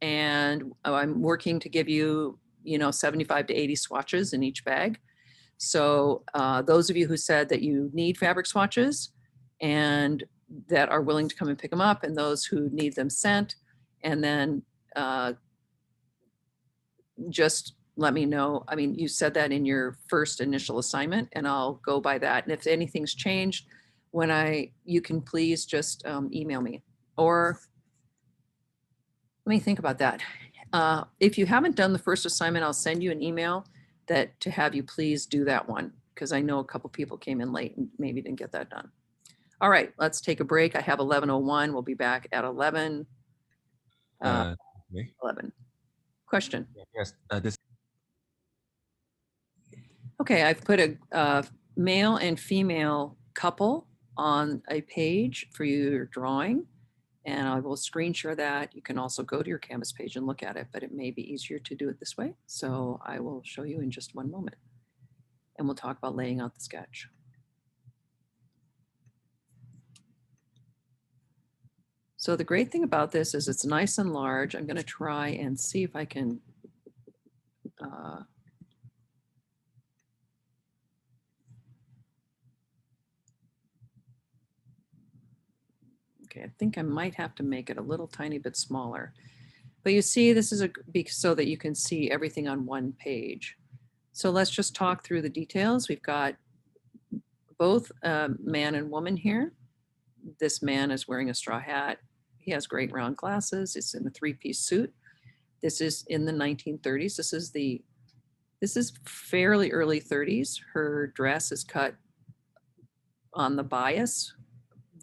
Speaker 2: And I'm working to give you, 75 to 80 swatches in each bag. So those of you who said that you need fabric swatches and that are willing to come and pick them up, and those who need them sent, and then just let me know. I mean, you said that in your first initial assignment, and I'll go by that. And if anything's changed, you can please just email me, or let me think about that. If you haven't done the first assignment, I'll send you an email to have you please do that one, because I know a couple people came in late and maybe didn't get that done. All right, let's take a break. I have 11:01. We'll be back at 11.
Speaker 6: Me?
Speaker 2: 11. Question.
Speaker 6: Yes. This.
Speaker 2: Okay, I've put a male and female couple on a page for your drawing, and I will screen share that. You can also go to your Canvas page and look at it, but it may be easier to do it this way. So I will show you in just one moment, and we'll talk about laying out the sketch. So the great thing about this is it's nice and large. I'm going to try and see if I can okay, I think I might have to make it a little tiny bit smaller. But you see, this is so that you can see everything on one page. So let's just talk through the details. We've got both man and woman here. This man is wearing a straw hat. He has great round glasses. It's in a three-piece suit. This is in the 1930s. This is fairly early 30s. Her dress is cut on the bias.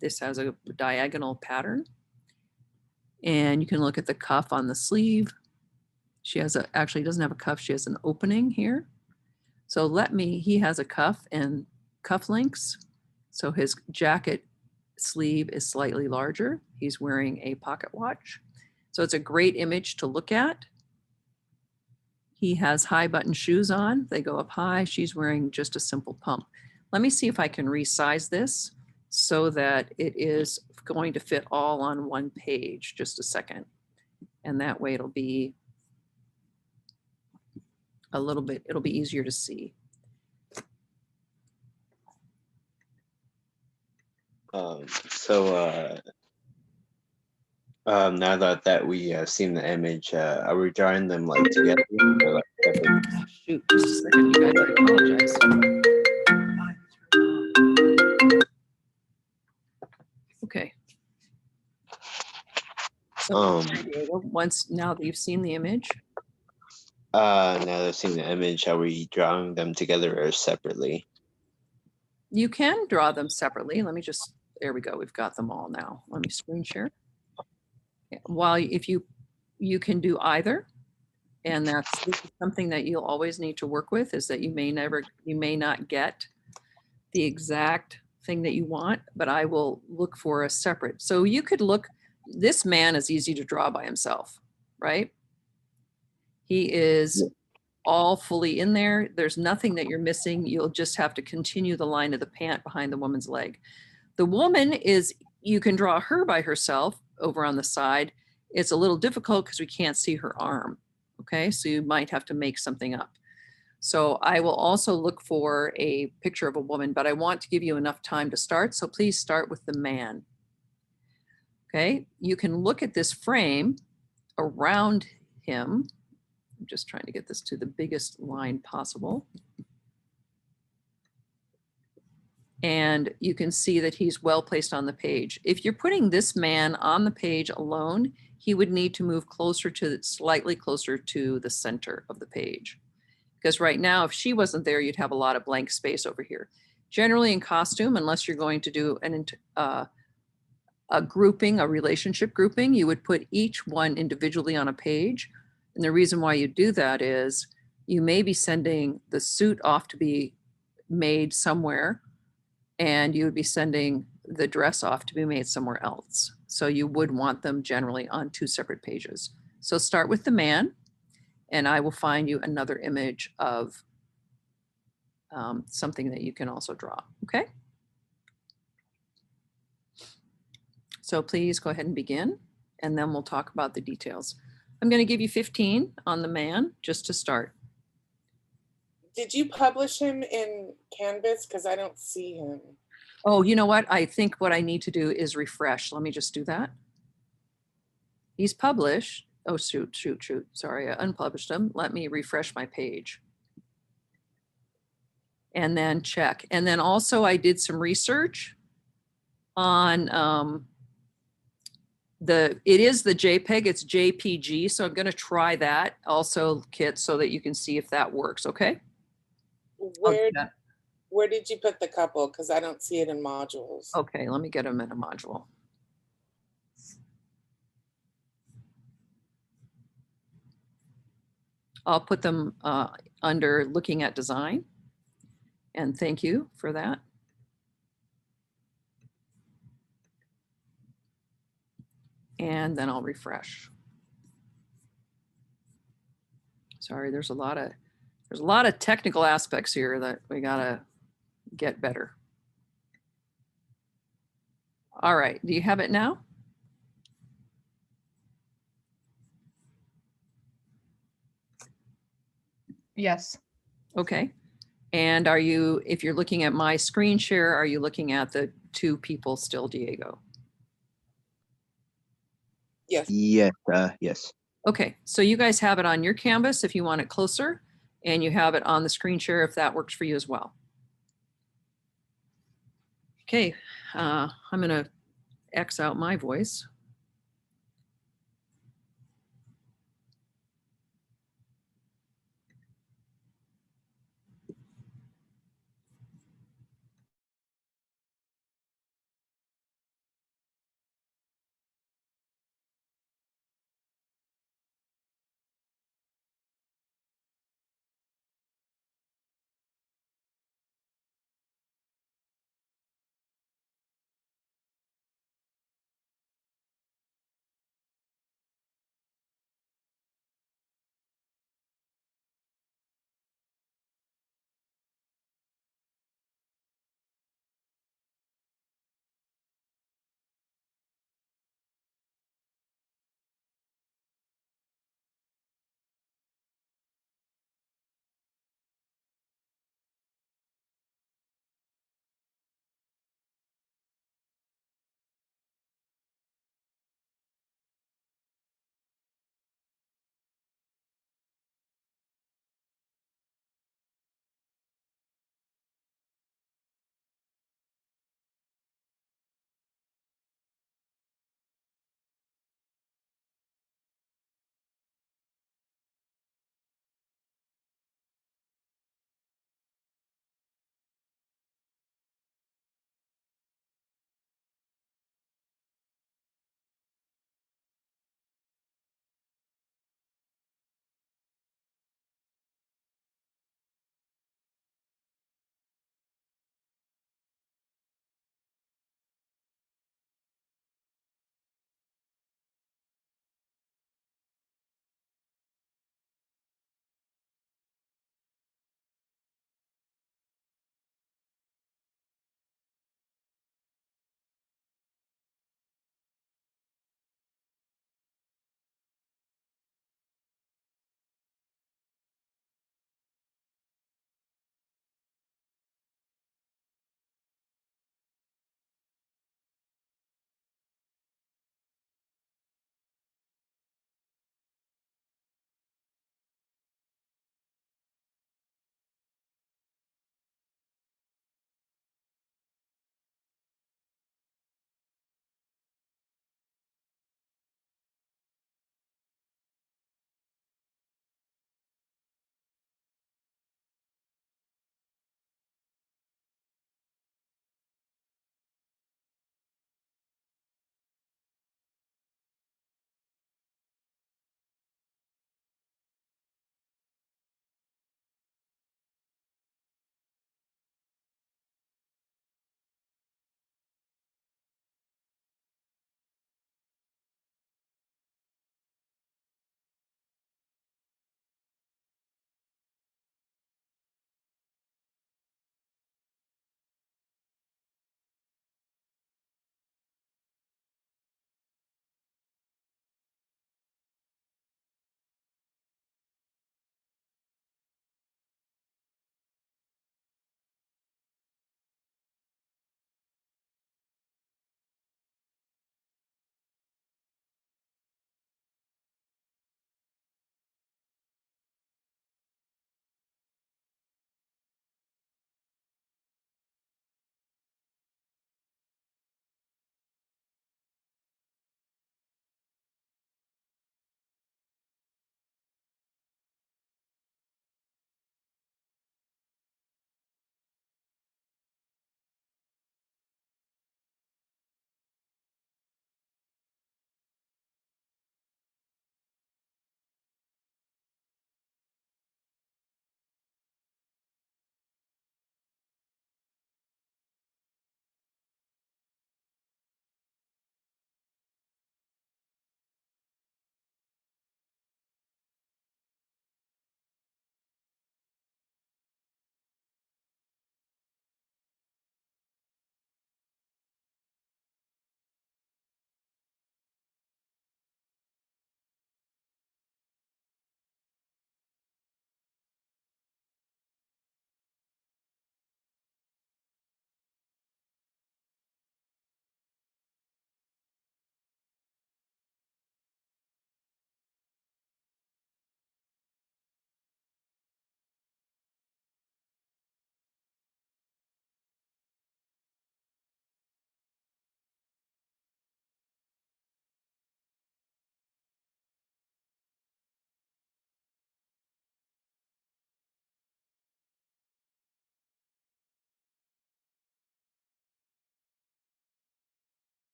Speaker 2: This has a diagonal pattern. And you can look at the cuff on the sleeve. She actually doesn't have a cuff. She has an opening here. So he has a cuff and cuff links. So his jacket sleeve is slightly larger. He's wearing a pocket watch. So it's a great image to look at. He has high button shoes on. They go up high. She's wearing just a simple pump. Let me see if I can resize this so that it is going to fit all on one page. Just a second. And that way it'll be it'll be easier to see.
Speaker 4: Now that we have seen the image, are we drawing them like together? Or, like, separate?
Speaker 2: Shoot, just a second, you guys, I apologize. Okay. So now that you've seen the image.
Speaker 4: Now that I've seen the image, are we drawing them together or separately?
Speaker 2: You can draw them separately. Let me just, there we go. We've got them all now. Let me screen share. If you can do either, and that's something that you'll always need to work with, is that you may not get the exact thing that you want, but I will look for a separate. So you could look, this man is easy to draw by himself, right? He is all fully in there. There's nothing that you're missing. You'll just have to continue the line of the pant behind the woman's leg. The woman you can draw her by herself over on the side. It's a little difficult because we can't see her arm. Okay, so you might have to make something up. So I will also look for a picture of a woman, but I want to give you enough time to start. So please start with the man. Okay, you can look at this frame around him. I'm just trying to get this to the biggest line possible. And you can see that he's well placed on the page. If you're putting this man on the page alone, he would need to move slightly closer to the center of the page. Because right now, if she wasn't there, you'd have a lot of blank space over here. Generally in costume, unless you're going to do a grouping, a relationship grouping, you would put each one individually on a page. And the reason why you do that is you may be sending the suit off to be made somewhere, and you would be sending the dress off to be made somewhere else. So you would want them generally on two separate pages. So start with the man, and I will find you another image of something that you can also draw, okay? So please go ahead and begin. and then we'll talk about the details. I'm going to give you 15 on the man just to start.
Speaker 8: Did you publish him in Canvas? Because I don't see him.
Speaker 2: Oh, you know what? I think what I need to do is refresh. Let me just do that. He's published. Oh, shoot. Sorry, I unpublished him. Let me refresh my page. And then check. And then also I did some research on it is the JPEG, it's JPG. So I'm going to try that also, Kit, so that you can see if that works. Okay. I'll do that.
Speaker 8: Where did you put the couple? Because I don't see it in modules.
Speaker 2: Okay, let me get them in a module. I'll put them under looking at design. And thank you for that. And then I'll refresh. Sorry, there's a lot of technical aspects here that we gotta get better. All right, do you have it now?
Speaker 10: Yes.
Speaker 2: Okay. And are you, if you're looking at my screen share, are you looking at the two people still, Diego?
Speaker 8: Yes.
Speaker 4: Yes. Yes.
Speaker 2: Okay, so you guys have it on your canvas if you want it closer, and you have it on the screen share if that works for you as well. Okay, I'm gonna X out my voice.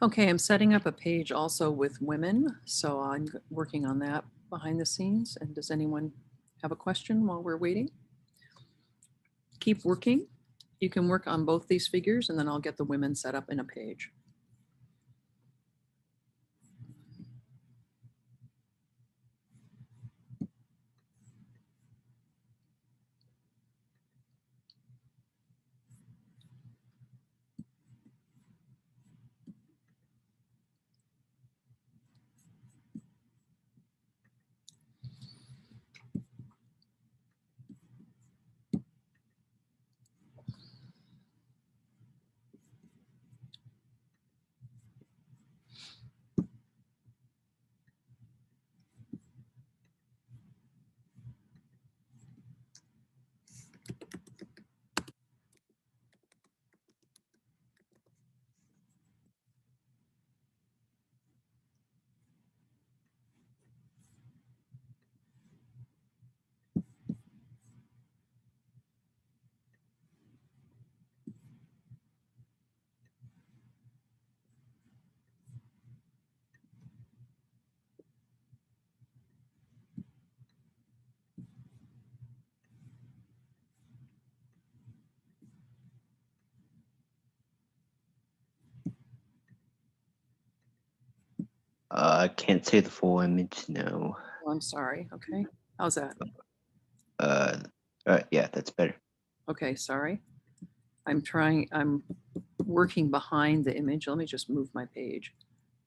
Speaker 2: Okay, I'm setting up a page also with women, so I'm working on that behind the scenes. And does anyone have a question while we're waiting? Keep working. You can work on both these figures and then I'll get the women set up in a page.
Speaker 4: I can't say the full image, no.
Speaker 2: Oh, I'm sorry. Okay. How's that?
Speaker 4: Uh, yeah, that's better.
Speaker 2: Okay, sorry. I'm working behind the image. Let me just move my page.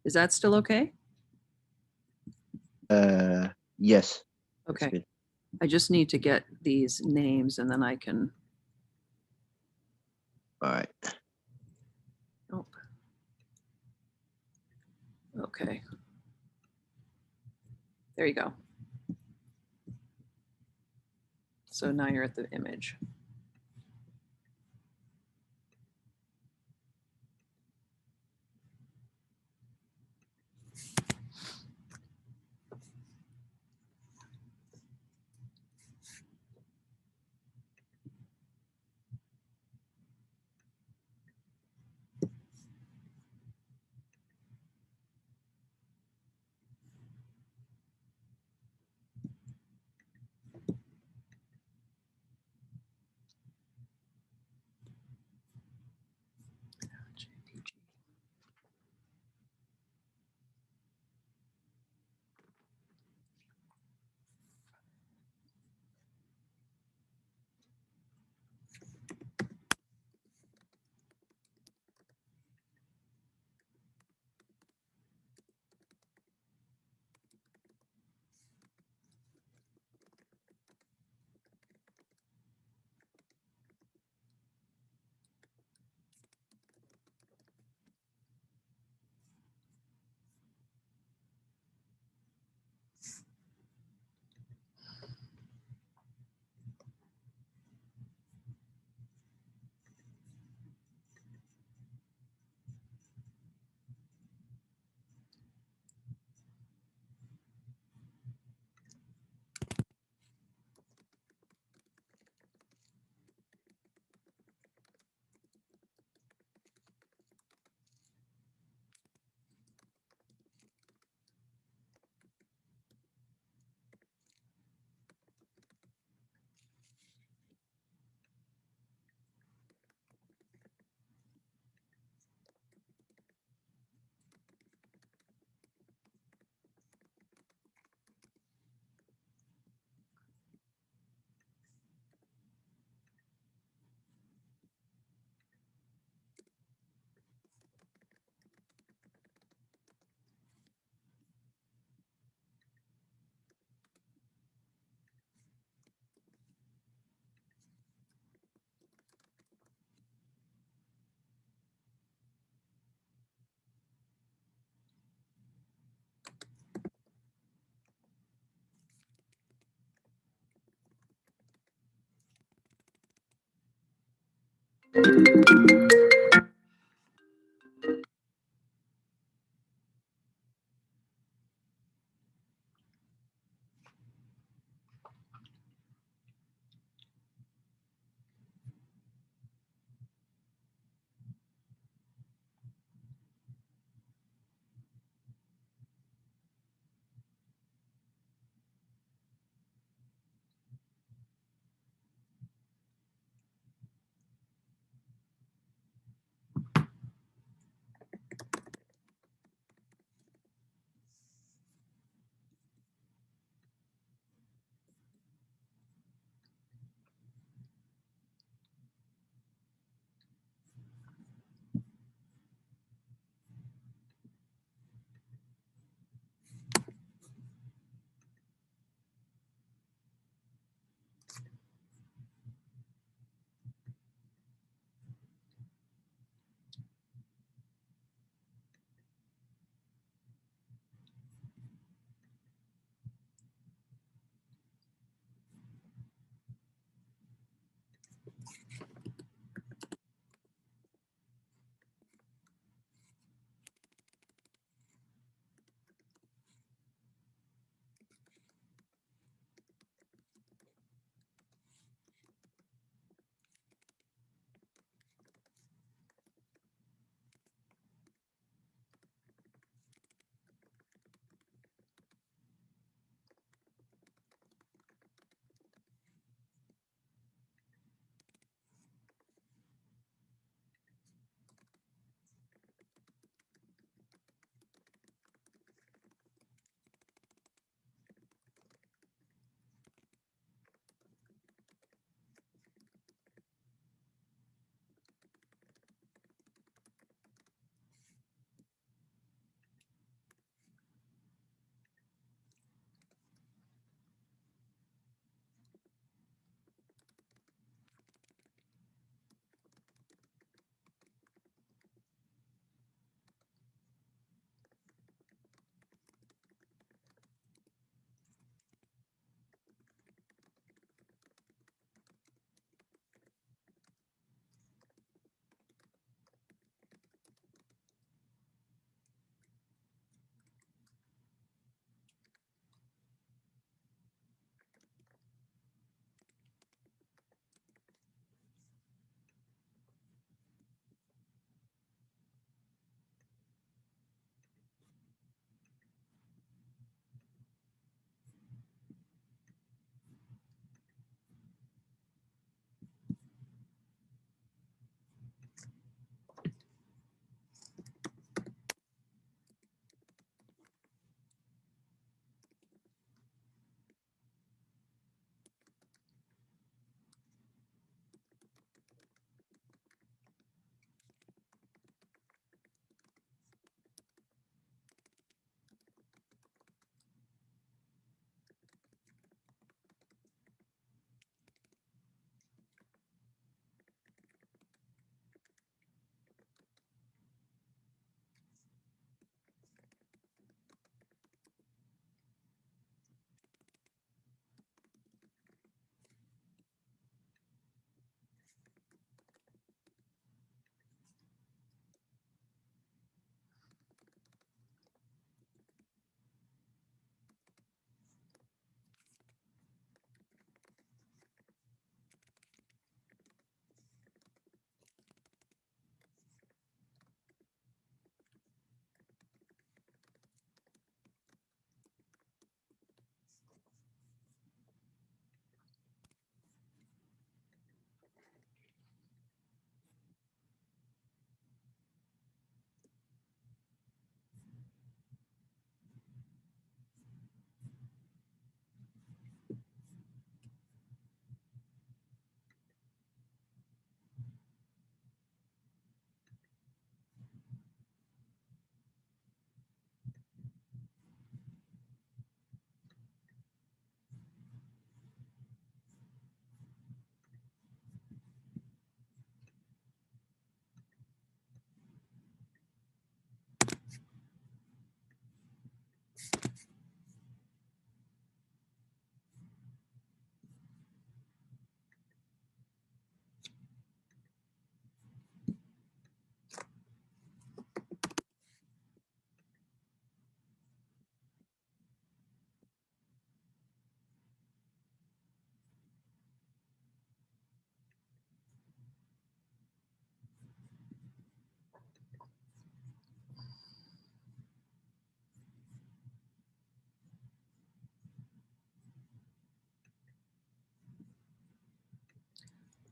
Speaker 2: Is that still okay?
Speaker 4: Yes. that's
Speaker 2: Okay.
Speaker 4: good.
Speaker 2: I just need to get these names and then I can,
Speaker 4: All right.
Speaker 2: oh. Okay. There you go. So now you're at the image. JPG.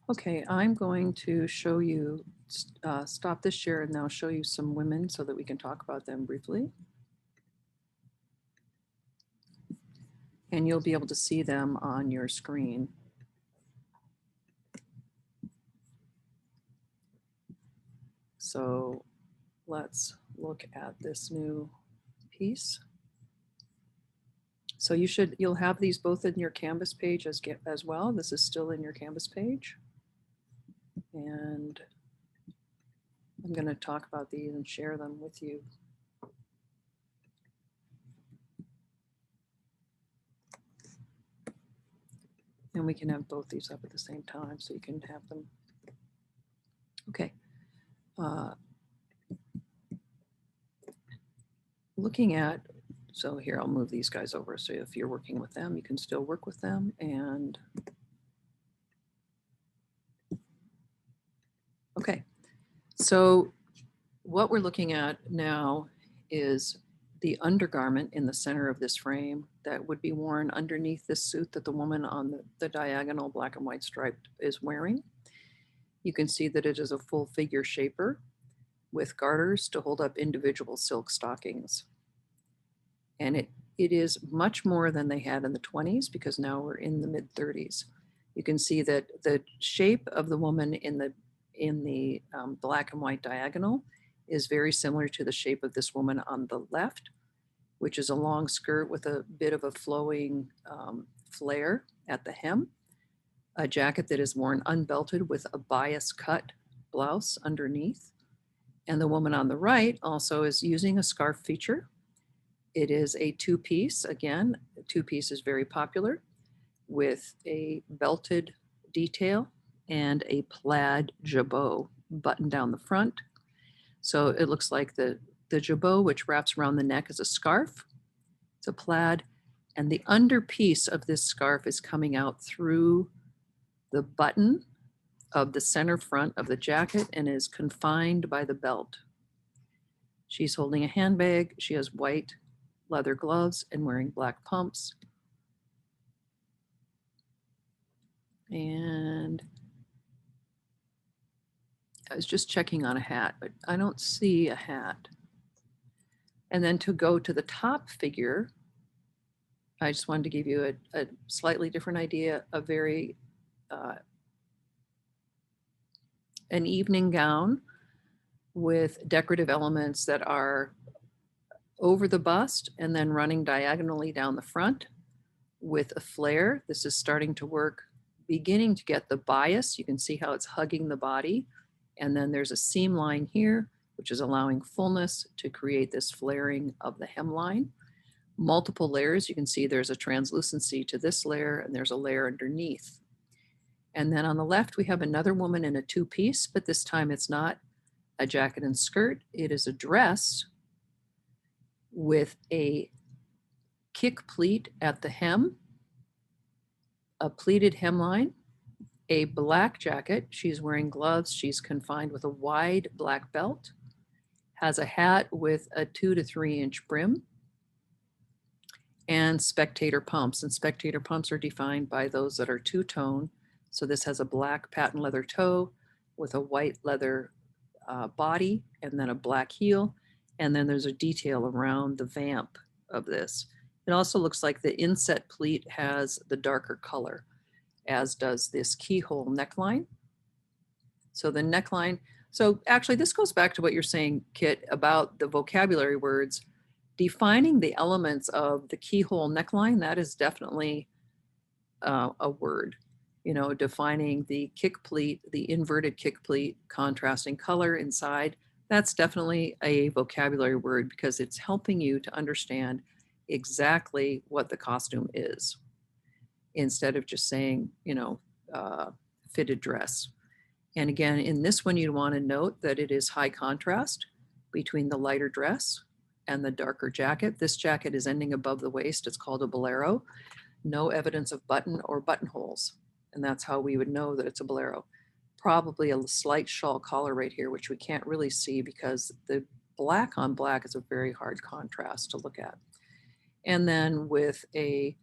Speaker 2: Okay, I'm going to show you, stop this share and now show you some women so that we can talk about them briefly. And you'll be able to see them on your screen. So let's look at this new piece. So you'll have these both in your Canvas page as well. This is still in your Canvas page. And I'm going to talk about these and share them with you. And we can have both these up at the same time so you can have them. Okay. Looking at, so here I'll move these guys over. So if you're working with them, you can still work with them. And okay, so what we're looking at now is the undergarment in the center of this frame that would be worn underneath this suit that the woman on the diagonal black and white striped is wearing. You can see that it is a full figure shaper with garters to hold up individual silk stockings. And it is much more than they had in the 20s because now we're in the mid 30s. You can see that the shape of the woman in the black and white diagonal is very similar to the shape of this woman on the left, which is a long skirt with a bit of a flowing flare at the hem, a jacket that is worn unbelted with a bias cut blouse underneath. And the woman on the right also is using a scarf feature. It is a two-piece. Again, two-piece is very popular with a belted detail and a plaid jabot button down the front. So it looks like the jabot, which wraps around the neck, is a scarf. It's a plaid. And the underpiece of this scarf is coming out through the button of the center front of the jacket and is confined by the belt. She's holding a handbag. She has white leather gloves and wearing black pumps. And I was just checking on a hat, but I don't see a hat. And then to go to the top figure, I just wanted to give you a slightly different idea, a very, an evening gown with decorative elements that are over the bust and then running diagonally down the front with a flare. This is starting to work, beginning to get the bias. You can see how it's hugging the body. And then there's a seam line here, which is allowing fullness to create this flaring of the hemline. Multiple layers. You can see there's a translucency to this layer and there's a layer underneath. And then on the left, we have another woman in a two-piece, but this time it's not a jacket and skirt. It is a dress with a kick pleat at the hem, a pleated hemline, a black jacket. She's wearing gloves. She's confined with a wide black belt, has a hat with a 2 to 3 inch brim, and spectator pumps. And spectator pumps are defined by those that are two-tone. So this has a black patent leather toe with a white leather body and then a black heel. And then there's a detail around the vamp of this. It also looks like the inset pleat has the darker color, as does this keyhole neckline. So the neckline, so actually this goes back to what you're saying, Kit, about the vocabulary words. Defining the elements of the keyhole neckline, that is definitely a word. You know, defining the kick pleat, the inverted kick pleat, contrasting color inside, that's definitely a vocabulary word because it's helping you to understand exactly what the costume is instead of just saying, you know, fitted dress. And again, in this one, you'd want to note that it is high contrast between the lighter dress and the darker jacket. This jacket is ending above the waist. It's called a bolero. No evidence of button or buttonholes. And that's how we would know that it's a bolero. Probably a slight shawl collar right here, which we can't really see because the black on black is a very hard contrast to look at. And then with a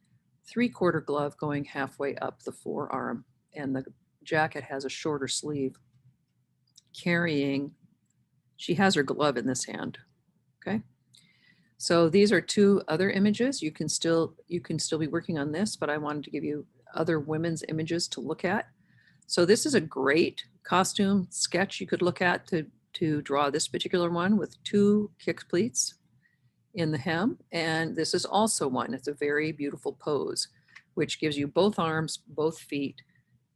Speaker 2: 3/4 glove going halfway up the forearm and the jacket has a shorter sleeve, she has her glove in this hand, okay? So these are two other images. You can still be working on this, but I wanted to give you other women's images to look at. So this is a great costume sketch you could look at to draw this particular one with 2 kick pleats in the hem. And this is also one. It's a very beautiful pose, which gives you both arms, both feet,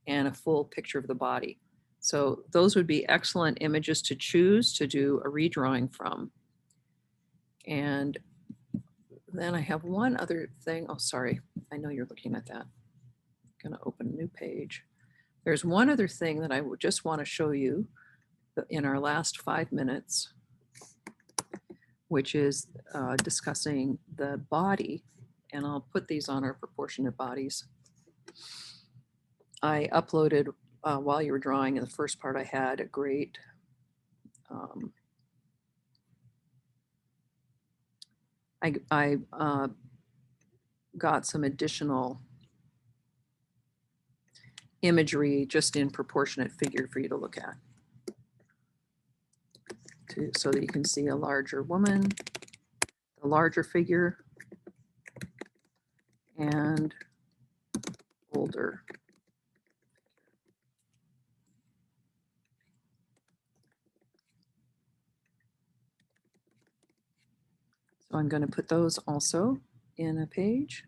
Speaker 2: and a full picture of the body. So those would be excellent images to choose to do a redrawing from. And then I have one other thing. Oh, sorry. I know you're looking at that. I'm gonna open a new page. There's one other thing that I would just want to show you in our last 5 minutes, which is discussing the body. And I'll put these on our proportionate bodies. I uploaded while you were drawing in the first part, I had a great I got some additional imagery just in proportionate figure for you to look at, so that you can see a larger woman, a larger figure, and older. So I'm going to put those also in a page.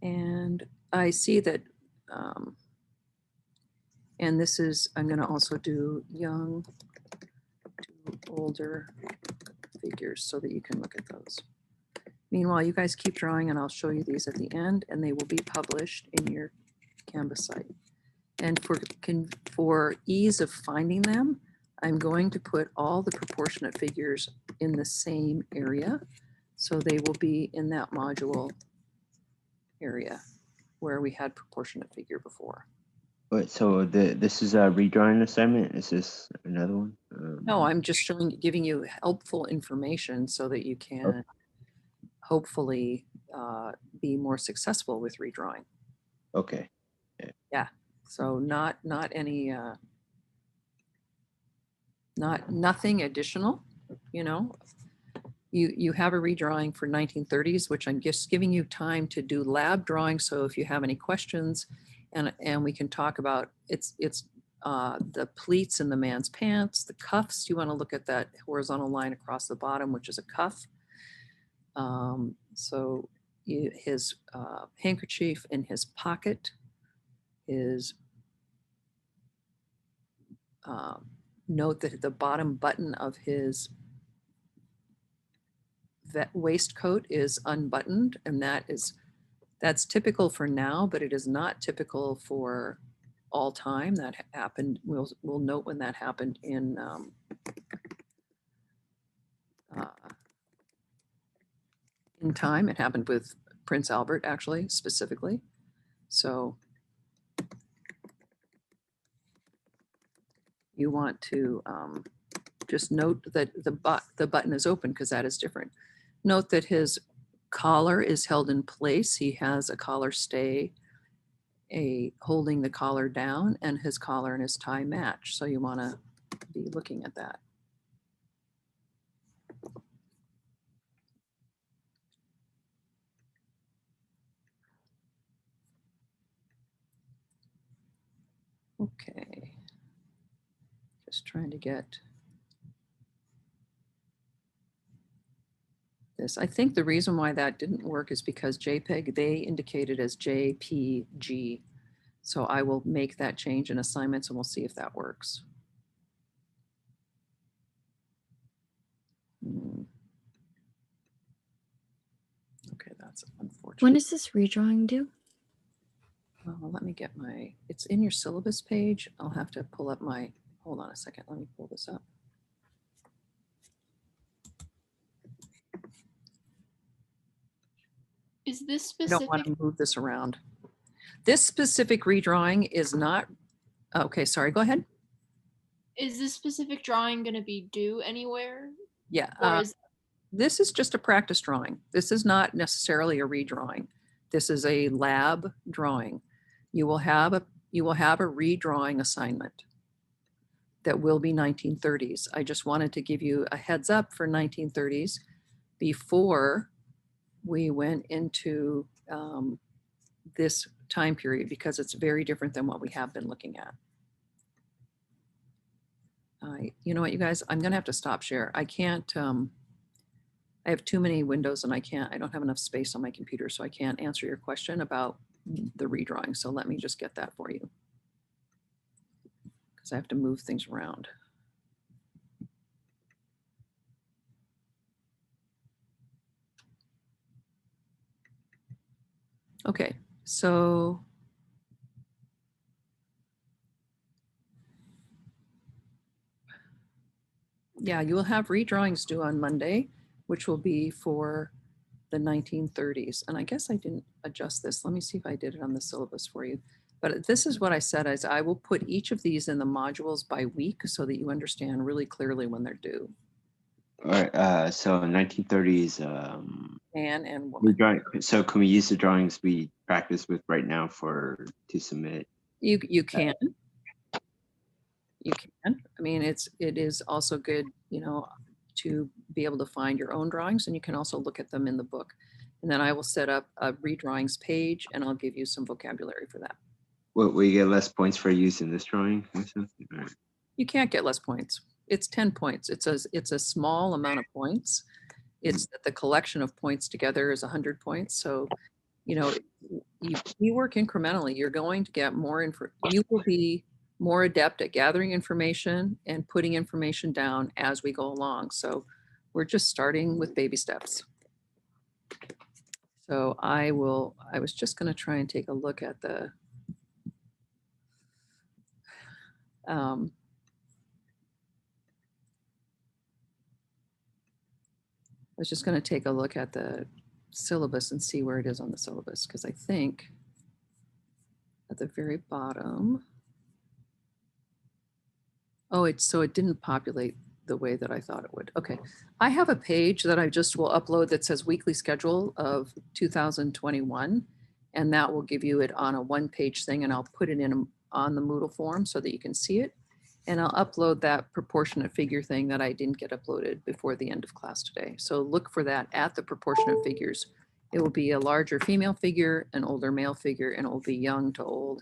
Speaker 2: And I see that, and this is, I'm going to also do young to older figures so that you can look at those. Meanwhile, you guys keep drawing and I'll show you these at the end, and they will be published in your Canvas site. And for ease of finding them, I'm going to put all the proportionate figures in the same area. So they will be in that module area where we had proportionate figure before.
Speaker 4: Wait, so this is a redrawing assignment? Is this another one?
Speaker 2: No, I'm just giving you helpful information so that you can hopefully be more successful with redrawing.
Speaker 4: Okay.
Speaker 2: Yeah. So not any nothing additional, you know. You have a redrawing for 1930s, which I'm just giving you time to do lab drawing. So if you have any questions, and we can talk about it's the pleats in the man's pants, the cuffs. You want to look at that horizontal line across the bottom, which is a cuff. So his handkerchief in his pocket is. Note that the bottom button of his waistcoat is unbuttoned, and that's typical for now, but it is not typical for all time. That happened. We'll note when that happened in time. It happened with Prince Albert, actually, specifically. So you want to just note that the button is open because that is different. Note that his collar is held in place. He has a collar stay, holding the collar down, and his collar and his tie match. So you want to be looking at that. Okay. Just trying to get this. I think the reason why that didn't work is because JPEG, they indicated as JPG. So I will make that change in assignments and we'll see if that works. Okay, that's unfortunate.
Speaker 3: When is this redrawing due?
Speaker 2: Let me get it's in your syllabus page. I'll have to pull up hold on a second. Let me pull this up.
Speaker 1: Is this
Speaker 2: I don't want
Speaker 1: specific?
Speaker 2: to move this around. This specific redrawing is not, okay, sorry, go ahead.
Speaker 1: Is this specific drawing going to be due anywhere?
Speaker 2: Yeah,
Speaker 1: Or is
Speaker 2: this is just a practice drawing. This is not necessarily a redrawing. This is a lab drawing. You will have you will have a redrawing assignment that will be 1930s. I just wanted to give you a heads up for 1930s before we went into this time period, because it's very different than what we have been looking at. You know what, you guys, I'm gonna have to stop share. I can't, I have too many windows and I don't have enough space on my computer, so I can't answer your question about the redrawing. So let me just get that for you, because I have to move things around. Okay, so yeah, you will have redrawings due on Monday, which will be for the 1930s. And I guess I didn't adjust this. Let me see if I did it on the syllabus for you. But this is what I said, is I will put each of these in the modules by week so that you understand really clearly when they're due.
Speaker 4: All right, so 1930s,
Speaker 2: Man and woman.
Speaker 4: so can we use the drawings we practice with right now to submit?
Speaker 2: You can. You can. I mean, it is also good, you know, to be able to find your own drawings, and you can also look at them in the book. And then I will set up a redrawings page and I'll give you some vocabulary for that.
Speaker 4: Will you get less points for using this drawing or something? Or?
Speaker 2: You can't get less points. It's 10 points. It's a small amount of points. It's that the collection of points together is 100 points. So, you know, you work incrementally. You're going to get more you will be more adept at gathering information and putting information down as we go along. So we're just starting with baby steps. So I was just going to try and take a look at the I was just going to take a look at the syllabus and see where it is on the syllabus, because I think at the very bottom, so it didn't populate the way that I thought it would. Okay, I have a page that I just will upload that says weekly schedule of 2021, and that will give you it on a one-page thing, and I'll put it in on the Moodle form so that you can see it. And I'll upload that proportionate figure thing that I didn't get uploaded before the end of class today. So look for that at the proportionate figures. It will be a larger female figure, an older male figure, and it will be young to old.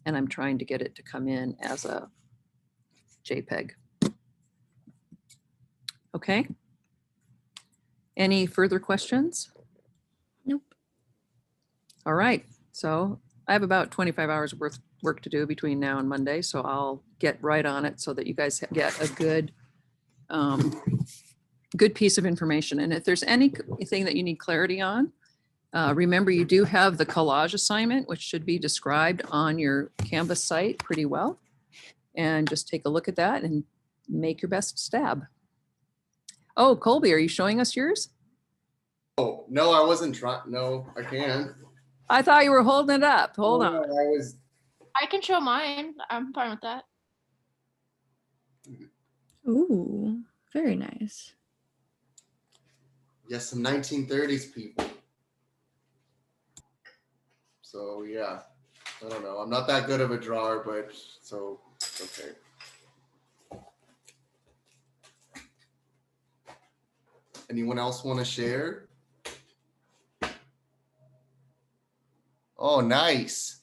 Speaker 2: And I'm trying to get it to come in as a JPEG. Okay. Any further questions?
Speaker 3: Nope.
Speaker 2: All right. So I have about 25 hours worth work to do between now and Monday, so I'll get right on it so that you guys get a good good piece of information. And if there's anything that you need clarity on, remember you do have the collage assignment, which should be described on your Canvas site pretty well. And just take a look at that and make your best stab. Oh, Colby, are you showing us yours?
Speaker 5: Oh, no, I wasn't trying. No, I can't.
Speaker 2: I thought you were holding it up. Hold
Speaker 5: No,
Speaker 2: on.
Speaker 5: I was.
Speaker 1: I can show mine. I'm fine with that.
Speaker 3: Ooh, very nice.
Speaker 5: Yes, some 1930s people. So yeah, I don't know. I'm not that good of a drawer, but so okay. Anyone else want to share? Oh, nice.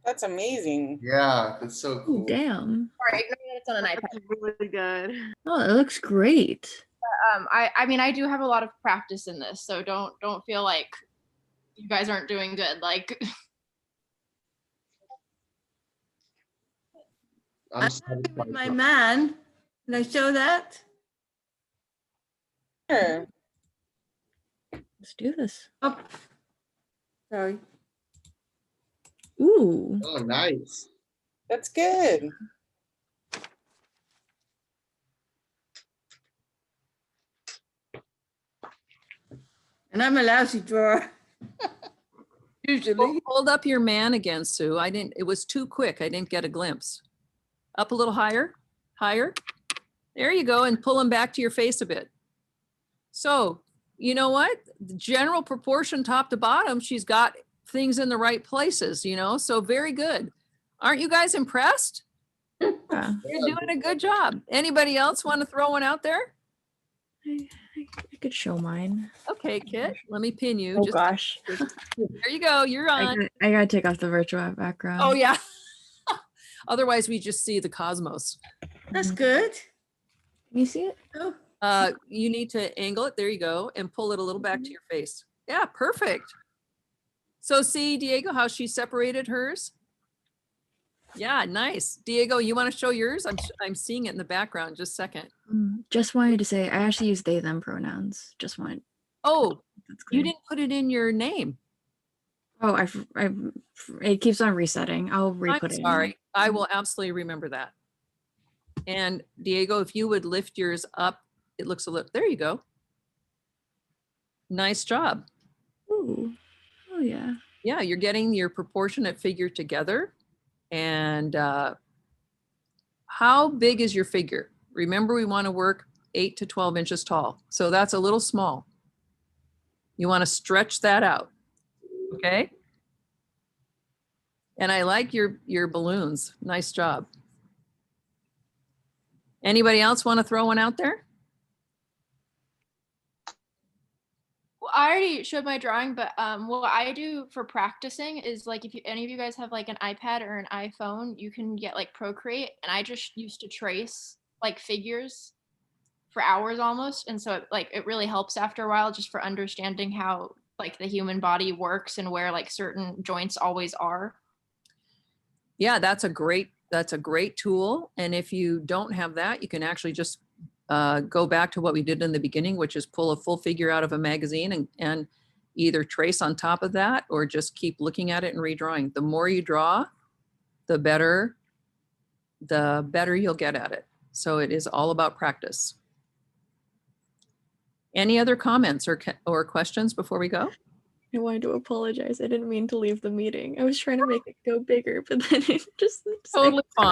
Speaker 8: That's amazing.
Speaker 5: Yeah, that's so
Speaker 3: Oh,
Speaker 5: cool.
Speaker 3: damn.
Speaker 1: Sorry, ignore that it's on an iPad.
Speaker 7: That's really good.
Speaker 3: Oh, it looks great.
Speaker 1: I mean, I do have a lot of practice in this, so don't feel like you guys aren't doing good. Like,
Speaker 5: I'm
Speaker 7: I'm
Speaker 5: satisfied
Speaker 7: happy with my
Speaker 5: with-
Speaker 7: man. Can I show that?
Speaker 8: Sure.
Speaker 3: Let's do this.
Speaker 7: Oh, sorry.
Speaker 3: Ooh.
Speaker 5: Oh, nice.
Speaker 8: That's good.
Speaker 7: And I'm a lousy drawer. Usually.
Speaker 2: Hold up your man again, Sue. It was too quick. I didn't get a glimpse. Up a little higher, higher. There you go, and pull him back to your face a bit. So, you know what? The general proportion top to bottom, she's got things in the right places, you know, so very good. Aren't you guys impressed?
Speaker 3: Yeah.
Speaker 2: You're doing a good job. Anybody else want to throw one out there?
Speaker 3: I could show mine.
Speaker 2: Okay, Kit, let me pin you.
Speaker 3: Oh
Speaker 2: Just
Speaker 3: gosh.
Speaker 2: there you go. You're on.
Speaker 3: I gotta take off the virtual background.
Speaker 2: Oh yeah. Otherwise, we just see the cosmos.
Speaker 7: That's good.
Speaker 3: Can you see it?
Speaker 7: Oh,
Speaker 2: You need to angle it. There you go, and pull it a little back to your face. Yeah, perfect. So see, Diego, how she separated hers? Yeah, nice. Diego, you want to show yours? I'm seeing it in the background. Just a second.
Speaker 3: Just wanted to say, I actually use they, them pronouns. Just want.
Speaker 2: Oh,
Speaker 3: That's
Speaker 2: you
Speaker 3: clear.
Speaker 2: didn't put it in your name.
Speaker 3: Oh, it keeps on resetting. I'll
Speaker 2: I'm
Speaker 3: re-put it in.
Speaker 2: sorry. I will absolutely remember that. And Diego, if you would lift yours up, it looks a little, there you go. Nice job.
Speaker 3: Ooh. Oh yeah.
Speaker 2: Yeah, you're getting your proportionate figure together. And how big is your figure? Remember, we want to work 8 to 12 inches tall. So that's a little small. You want to stretch that out. Okay. And I like your balloons. Nice job. Anybody else want to throw one out there?
Speaker 1: Well, I already showed my drawing, but what I do for practicing is like if any of you guys have like an iPad or an iPhone, you can get like Procreate, and I just used to trace like figures for hours almost, and so it really helps after a while just for understanding how like the human body works and where like certain joints always are.
Speaker 2: Yeah, that's a great tool. And if you don't have that, you can actually just go back to what we did in the beginning, which is pull a full figure out of a magazine and either trace on top of that or just keep looking at it and redrawing. The more you draw, the better you'll get at it. So it is all about practice. Any other comments or questions before we go?
Speaker 3: I wanted to apologize. I didn't mean to leave the meeting. I was trying to make it go bigger, but then it just
Speaker 2: Totally fine.